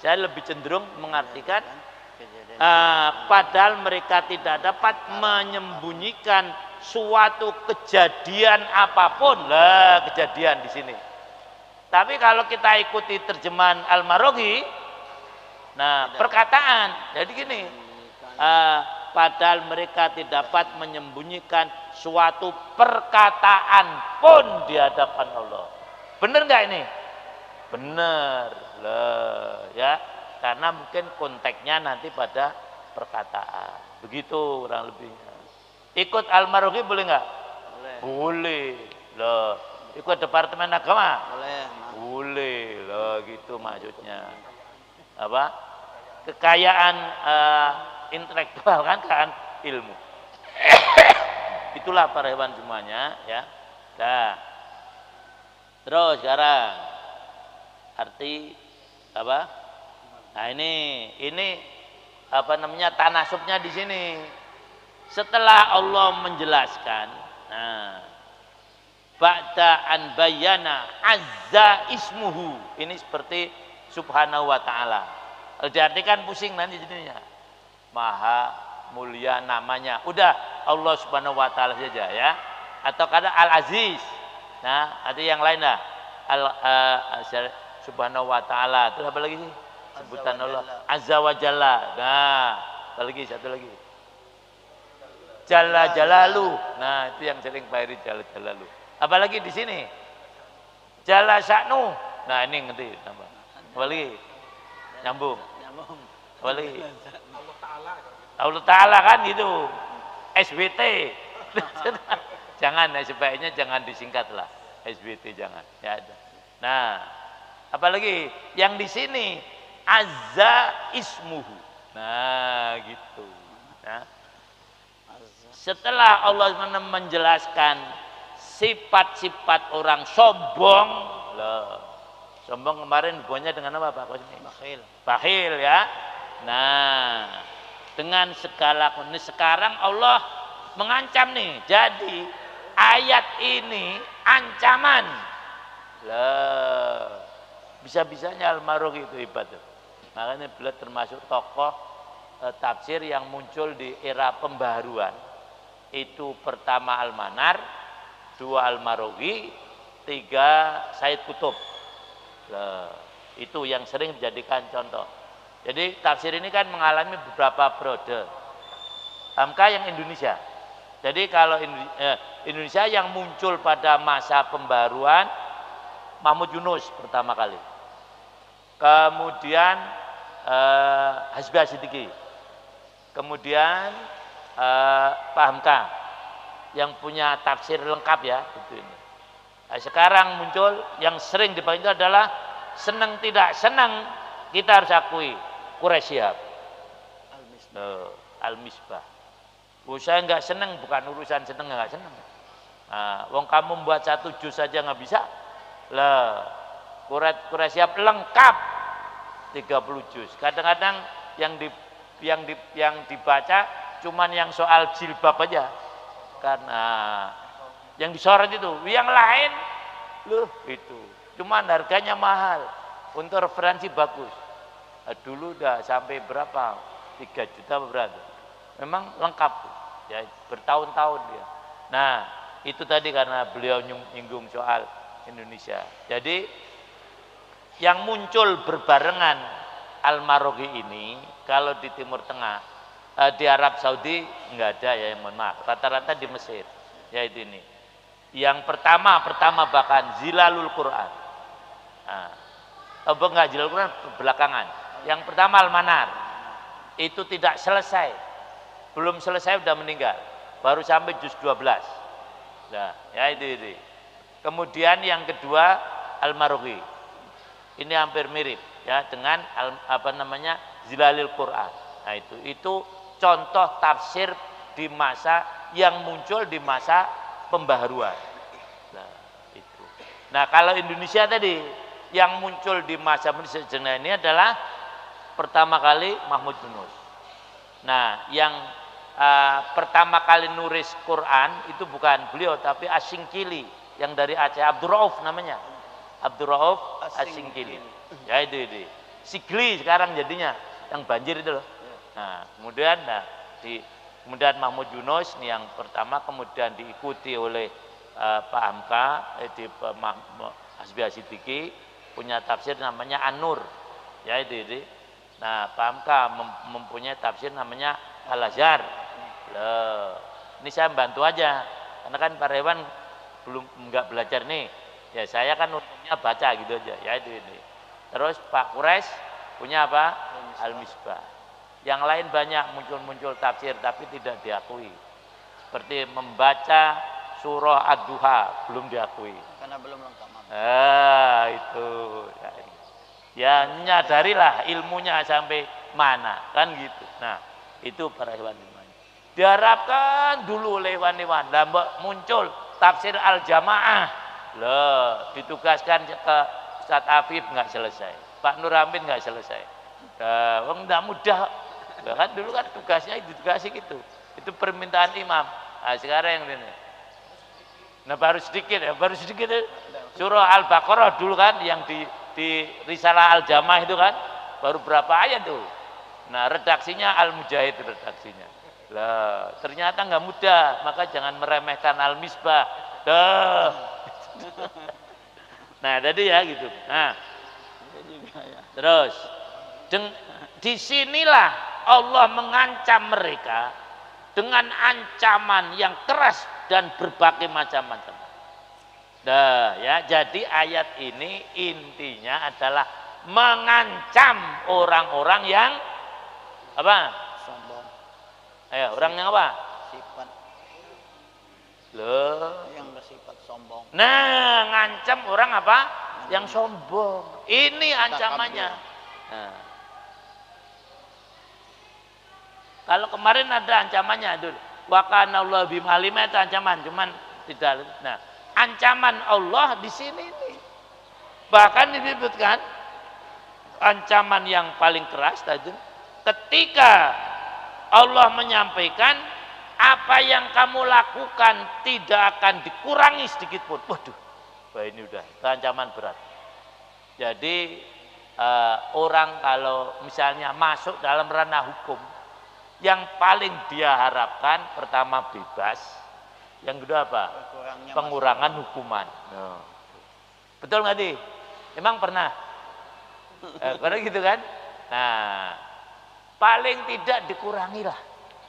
Saya lebih cenderung mengartikan padahal mereka tidak dapat menyembunyikan suatu kejadian apapun. Lah, kejadian di sini. Tapi kalau kita ikuti terjemahan Al-Maroghi, nah perkataan, jadi gini, padahal mereka tidak dapat menyembunyikan suatu perkataan pun di hadapan Allah. Benar nggak ini? Benar, lah, ya, karena mungkin konteksnya nanti pada perkataan, begitu kurang lebihnya. Ikut Al-Maroghi boleh nggak? Boleh, lah. Ikut Departemen Agama? Boleh loh, gitu maksudnya. Apa? Kekayaan intelektual kan ilmu. Itulah para hewan semuanya ya. Nah. Terus sekarang arti apa? Nah, ini apa namanya tanasubnya di sini. Setelah Allah menjelaskan, nah, ba'da an bayana azza ismuhu, ini seperti subhanahu wa ta'ala. Diartikan pusing nanti jadinya. Maha mulia namanya. Udah Allah subhanahu wa ta'ala saja ya. Atau kata al-aziz. Nah, ada yang lain lah. Subhanahu wa ta'ala. Terus apa lagi sih? Sebutan Allah. Azza wa jalla. Nah, apa lagi? Satu lagi. Jalla jalalu. Nah, itu yang sering Pak Jalla jalalu. Apalagi di sini jala sya'nu. Nah, ini ngerti tambah. Apalagi nyambung. Apalagi Allah Ta'ala kan gitu. SBT. Jangan, sebaiknya jangan disingkat lah. SBT jangan. Ya ada. Nah, apalagi yang di sini azza ismuhu. Nah, gitu. Nah, setelah Allah menjelaskan sifat-sifat orang sombong, loh. Sombong kemarin hubungannya dengan apa Pak Kosmi? Bakhil. Bakhil ya. Nah, dengan segala ini sekarang Allah mengancam nih. Jadi ayat ini ancaman. Lah, bisa-bisanya Al-Marughi itu hebat. Makanya beliau termasuk tokoh tafsir yang muncul di era pembaharuan. Itu pertama Al-Manar, dua Al-Marughi, tiga Said Qutb. Nah, itu yang sering dijadikan contoh. Jadi tafsir ini kan mengalami beberapa periode. Hamka yang Indonesia. Jadi kalau Indonesia yang muncul pada masa pembaruan Mahmud Yunus pertama kali. Kemudian Hasbi Asidiki. Kemudian Pak Hamka yang punya tafsir lengkap ya itu ini. Nah, sekarang muncul yang sering dipakai itu adalah senang tidak senang kita harus akui Quraisy Shihab. Al-Misbah. Saya nggak senang, bukan urusan senang nggak senang. Nah, wong kamu membuat satu juz saja nggak bisa. Lah, Quraisy Shihab lengkap 30 juz. Kadang-kadang yang dibaca cuman yang soal jilbab aja. Karena yang disorot itu, yang lain loh itu cuman harganya mahal, untuk referensi bagus. Dulu udah sampai berapa, 3 juta berapa, memang lengkap ya, bertahun-tahun dia. Nah itu tadi karena beliau nyinggung soal Indonesia. Jadi yang muncul berbarengan Al-Marughi ini kalau di Timur Tengah, di Arab Saudi nggak ada ya, mohon maaf, rata-rata di Mesir ya itu ini. Yang pertama bahkan Zilalul Quran. Enggak, Zilalul Quran belakangan. Yang pertama Al-Manar. Itu tidak selesai. Belum selesai udah meninggal. Baru sampai juz 12. Nah, ya itu. Kemudian yang kedua Al-Marughi. Ini hampir mirip ya dengan Zilalul Quran. Nah, itu contoh tafsir di masa yang muncul di masa pembaharuan. Nah, itu. Nah, kalau Indonesia tadi yang muncul di masa sejenak ini adalah pertama kali Mahmud Yunus. Nah, yang pertama kali nulis Quran itu bukan beliau tapi Asingkili yang dari Aceh, Abdul Rauf namanya. Abdul Rauf Asingkili. Ya itu. Sigli sekarang jadinya yang banjir itu loh. Nah, kemudian Mahmud Yunus ini yang pertama, kemudian diikuti oleh Pak Hamka di Hasbi Asidiki punya tafsir namanya An-Nur. Ya itu. Nah, Pak Hamka mempunyai tafsir namanya Al-Azhar. Ini saya bantu aja karena kan Pak Rewan belum enggak belajar nih. Ya saya kan untungnya baca gitu aja. Ya itu. Terus Pak Quraisy punya apa? Al-Misbah. Yang lain banyak muncul tafsir tapi tidak diakui. Seperti membaca surah Ad-Duha belum diakui. Karena belum lengkap. Itu. Ya nyadarilah ilmunya sampai mana kan gitu. Nah, itu para hewan-hewan. Diharapkan dulu oleh hewan-hewan muncul tafsir Al-Jamaah. Loh, ditugaskan ke Ustaz Afif nggak selesai. Pak Nur Hamid nggak selesai. Wong enggak mudah. Kan dulu kan tugasnya ditugasi gitu. Itu permintaan imam. Nah, sekarang yang ini. Nah, baru sedikit. Surah Al-Baqarah dulu kan yang di Risalah Al-Jamaah itu kan baru berapa ayat tuh. Nah, redaksinya Al-Mujahid redaksinya. Lah, ternyata nggak mudah, maka jangan meremehkan Al-Misbah. Nah, tadi ya gitu. Nah, terus disinilah Allah mengancam mereka dengan ancaman yang keras dan berbagai macam-macam. Nah, ya, jadi ayat ini intinya adalah mengancam orang-orang yang apa? Ayo, orang yang apa? Sifat Loh. yang bersifat sombong. Nah, ngancam orang apa? Yang sombong. Ini ancamannya. Nah. Kalau kemarin ada ancamannya dulu. Wa kana Allah bima alima itu ancaman, cuman tidak. Nah, ancaman Allah di sini nih. Bahkan disebutkan ancaman yang paling keras tadi ketika Allah menyampaikan apa yang kamu lakukan tidak akan dikurangi sedikit pun. Waduh, wah ini udah itu ancaman berat. Jadi orang kalau misalnya masuk dalam ranah hukum, yang paling dia harapkan pertama bebas, yang kedua apa? Pengurangan hukuman. No. Betul nggak di? Emang pernah? Karena gitu kan? Nah, paling tidak dikurangi lah.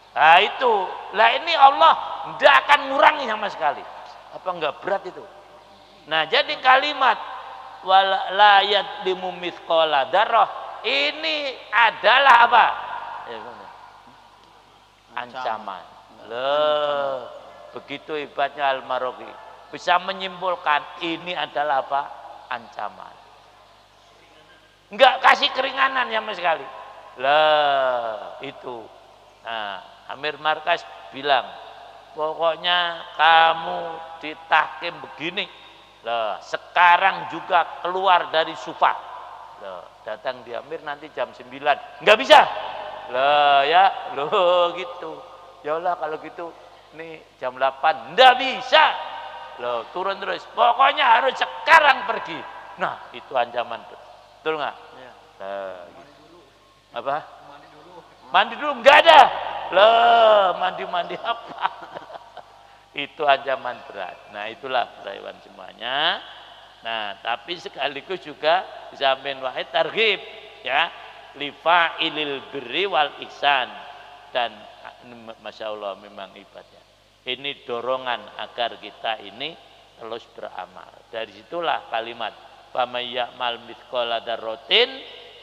Nah itu, lah ini Allah tidak akan ngurangi sama sekali. Apa enggak berat itu? Nah jadi kalimat wala yadlimu mithqala dzarrah ini adalah apa? Ancaman. Loh, begitu hebatnya Al-Maroqi bisa menyimpulkan ini adalah apa? Ancaman. Enggak kasih keringanan sama sekali. Lah itu. Nah, Amir Markas bilang, pokoknya kamu ditahkim begini. Lah, sekarang juga keluar dari Sufah. Lah, datang di Amir nanti jam 9. Enggak bisa. Lah ya, loh gitu. Ya Allah kalau gitu nih jam 8 enggak bisa. Loh, turun terus. Pokoknya harus sekarang pergi. Nah, itu ancaman. Betul enggak? Iya. Gitu. Apa? Mandi dulu enggak ada. Loh, mandi apa? Itu ancaman berat. Nah, itulah Ikhwan semuanya. Nah, tapi sekaligus juga disampaikan wahid targhib ya, lifa'ilil birri wal ihsan dan Masya Allah memang ibadah. Ini dorongan agar kita ini terus beramal. Dari situlah kalimat faman ya'mal mithqala dzarratin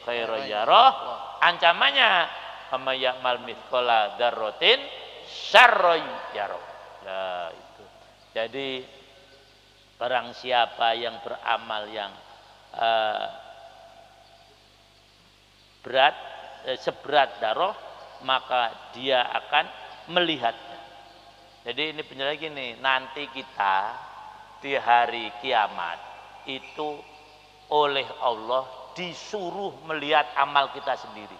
khairan yarah. Ancamannya faman ya'mal mithqala dzarratin syarran yarah. Nah, itu. Jadi barang siapa yang beramal yang berat seberat darah, maka dia akan melihatnya. Jadi ini penjelasan gini, nanti kita di hari kiamat itu oleh Allah disuruh melihat amal kita sendiri.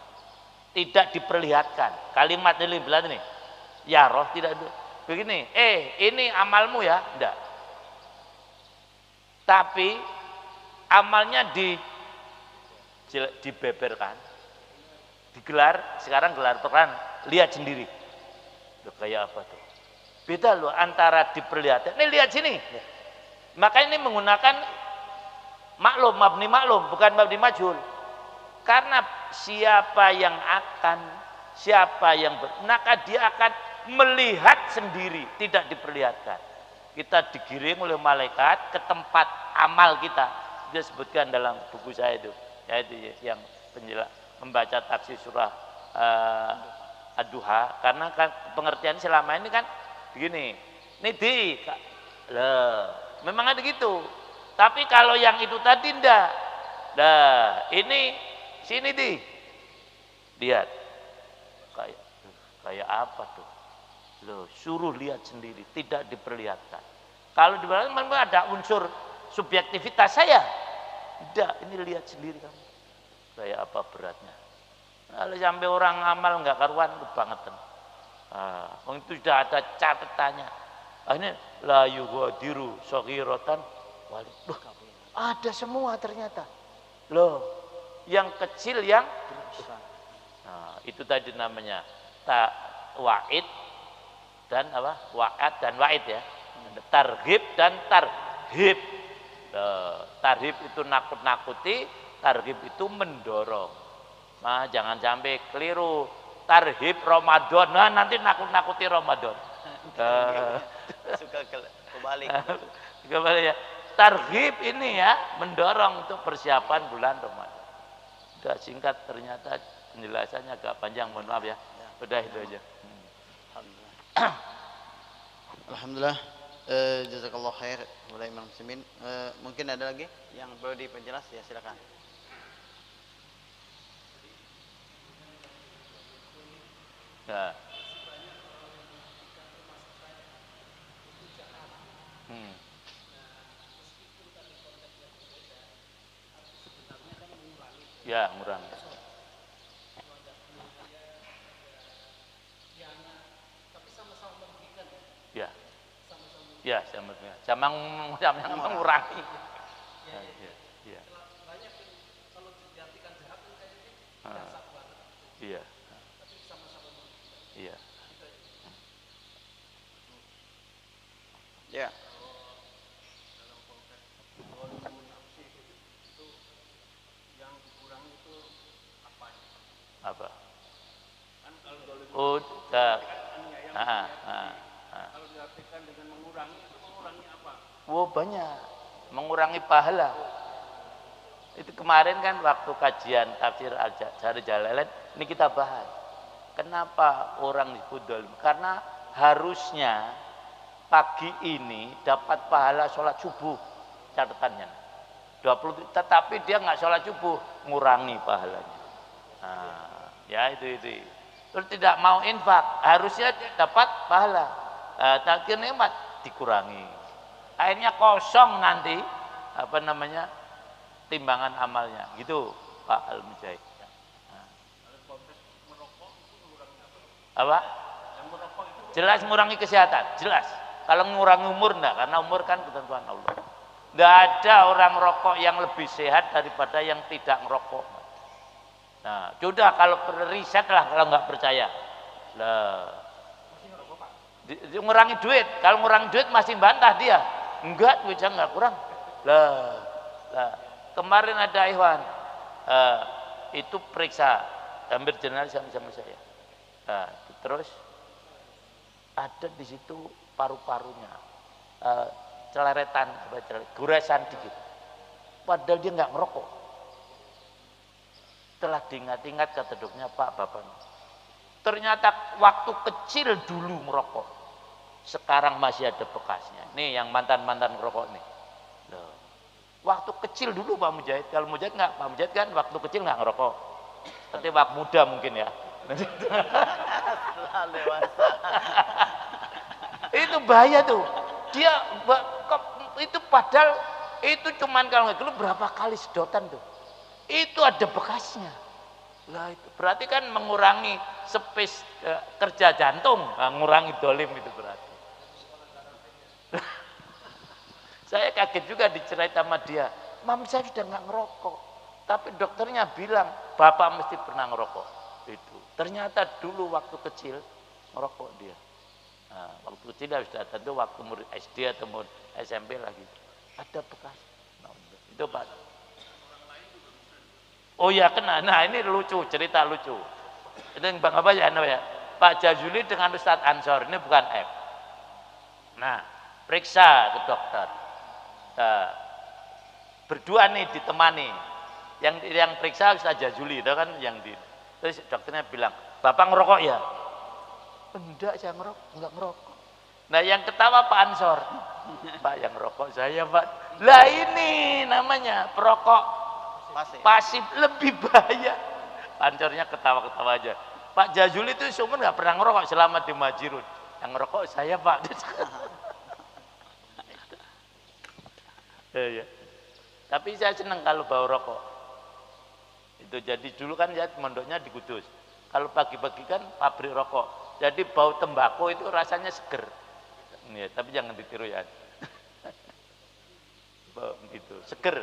Tidak diperlihatkan. Kalimat ini bilang ini, ya roh tidak begini, ini amalmu ya, enggak. Tapi amalnya dibeberkan, digelar, sekarang gelar peran, lihat sendiri. Loh, kayak apa tuh? Beda loh antara diperlihatkan. Ini lihat sini. Maka ini menggunakan maklum, mabni maklum, bukan mabni majhul. Karena siapa yang maka dia akan melihat sendiri, tidak diperlihatkan. Kita digiring oleh malaikat ke tempat amal kita. Dia sebutkan dalam buku saya itu, yaitu yang membaca tafsir surah Ad-Duha. Karena kan pengertian selama ini kan begini, memang ada gitu. Tapi kalau yang itu tadi enggak. Nah, ini sini lihat. Kayak apa tuh? Loh, suruh lihat sendiri, tidak diperlihatkan. Kalau diperlihatkan memang ada unsur subjektivitas saya. Tidak, ini lihat sendiri kamu. Kayak apa beratnya. Kalau sampai orang amal enggak karuan kebangetan. Itu sudah ada catatannya. Ini la yughadiru shaghiratan wal. Loh, ada semua ternyata. Loh, yang kecil yang besar. Nah, itu tadi namanya wa'id dan apa? Wa'ad dan wa'id ya. Targhib dan tarhib. Tarhib itu nakut-nakuti, targhib itu mendorong. Nah, jangan sampai keliru. Tarhib Ramadan, nah nanti nakut-nakuti Ramadan. Suka kebalik. Kembali ya. Targhib ini ya, mendorong untuk persiapan bulan Ramadan. Sudah singkat, ternyata penjelasannya agak panjang, mohon maaf ya. Udah itu aja. Alhamdulillah. Jazakallah khair kepada Imam Muslimin. Mungkin ada lagi yang perlu diperjelas, ya silakan. Ya. Ya, ngurang. Ya. Ya, sama mengurangi. Ya, ya, ya. Iya. Iya. Ya. Apa? Udah. Kalau diartikan dengan mengurangi, itu mengurangi apa? Oh, banyak. Mengurangi pahala. Itu kemarin kan waktu kajian tafsir Al-Jari Jalalain ini kita bahas. Kenapa orang disebut dolim? Karena harusnya pagi ini dapat pahala sholat subuh, catatannya 20, tetapi dia nggak sholat subuh, ngurangi pahalanya. Nah, ya itu. Terus tidak mau infak, harusnya dapat pahala. Takdir nikmat dikurangi. Akhirnya kosong nanti timbangan amalnya. Gitu Pak Al-Mujahid. Apa? Jelas mengurangi kesehatan, jelas. Kalau mengurangi umur enggak, karena umur kan ketentuan Allah. Enggak ada orang rokok yang lebih sehat daripada yang tidak ngerokok. Nah, sudah kalau riset lah kalau nggak percaya. Lah. Mengurangi duit, kalau mengurangi duit masih bantah dia. Enggak, duitnya enggak kurang. Lah. Kemarin ada Ikhwan itu periksa hampir jurnalis sama saya. Nah, terus ada di situ paru-parunya celeretan, goresan dikit. Padahal dia nggak ngerokok. Setelah diingat-ingat kata dokternya, Pak, Bapak, ternyata waktu kecil dulu merokok, sekarang masih ada bekasnya. Nih yang mantan-mantan merokok nih. Loh. Waktu kecil dulu Pak Mujahid, kalau Mujahid nggak, Pak Mujahid kan waktu kecil nggak ngerokok. Nanti waktu muda mungkin ya. Itu bahaya tuh. Dia itu padahal itu cuman kalau nggak berapa kali sedotan tuh. Itu ada bekasnya. Lah itu berarti kan mengurangi space kerja jantung, mengurangi dolim itu berarti. Saya kaget juga dicerita sama dia. Mam, saya sudah nggak ngerokok, tapi dokternya bilang bapak mesti pernah ngerokok. Itu ternyata dulu waktu kecil ngerokok dia. Nah, waktu kecil dia sudah tentu waktu murid SD atau murid SMP lagi ada bekas. Nah, itu Pak. Oh ya kena. Nah ini lucu, cerita lucu. Itu yang Bang apa ya? Pak Jazuli dengan Ustadz Ansor, ini bukan F. Nah, periksa ke dokter. Berdua nih ditemani. Yang periksa Ustadz Jazuli, itu kan yang terus dokternya bilang, Bapak ngerokok ya? Enggak, saya enggak ngerokok. Nah, yang ketawa Pak Ansor. Pak, yang ngerokok saya, Pak. Lah ini namanya perokok pasif lebih bahaya. Pancornya ketawa-ketawa aja. Pak Jazuli itu seumur nggak pernah ngerokok selama di Majirun. Yang ngerokok saya Pak. Ya. Tapi saya senang kalau bawa rokok. Itu jadi dulu kan ya mondoknya di Kudus. Kalau pagi-pagi kan pabrik rokok. Jadi bau tembakau itu rasanya seger. Ya, tapi jangan ditiru ya. Bau gitu, seger.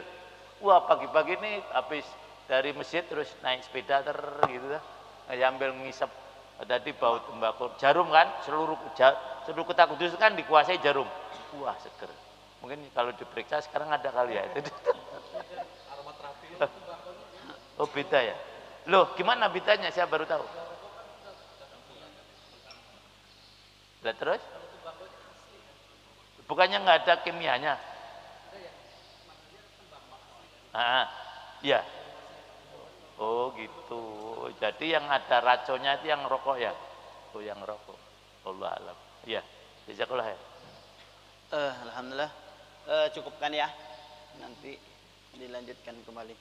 Wah pagi-pagi ini habis dari masjid terus naik sepeda gitu lah, ambil ngisep. Tadi bau tembakau, jarum kan, seluruh kota Kudus kan dikuasai jarum. Wah seger. Mungkin kalau diperiksa sekarang ada kali ya. Oh beda ya. Loh gimana bedanya? Saya baru tahu. Lah terus? Bukannya nggak ada kimianya? Ya. Oh gitu. Jadi yang ada racunnya itu yang rokok ya? Oh yang rokok. Wallahu a'lam. Ya, jazakallah ya. Alhamdulillah. Cukupkan ya. Nanti dilanjutkan kembali.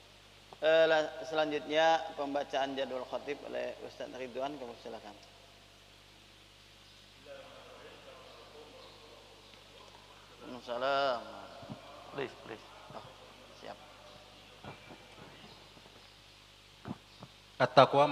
Selanjutnya pembacaan jadwal khatib oleh Ustaz Ridwan, kamu silakan. Waalaikumsalam. Please. Oh, siap. At-taqwa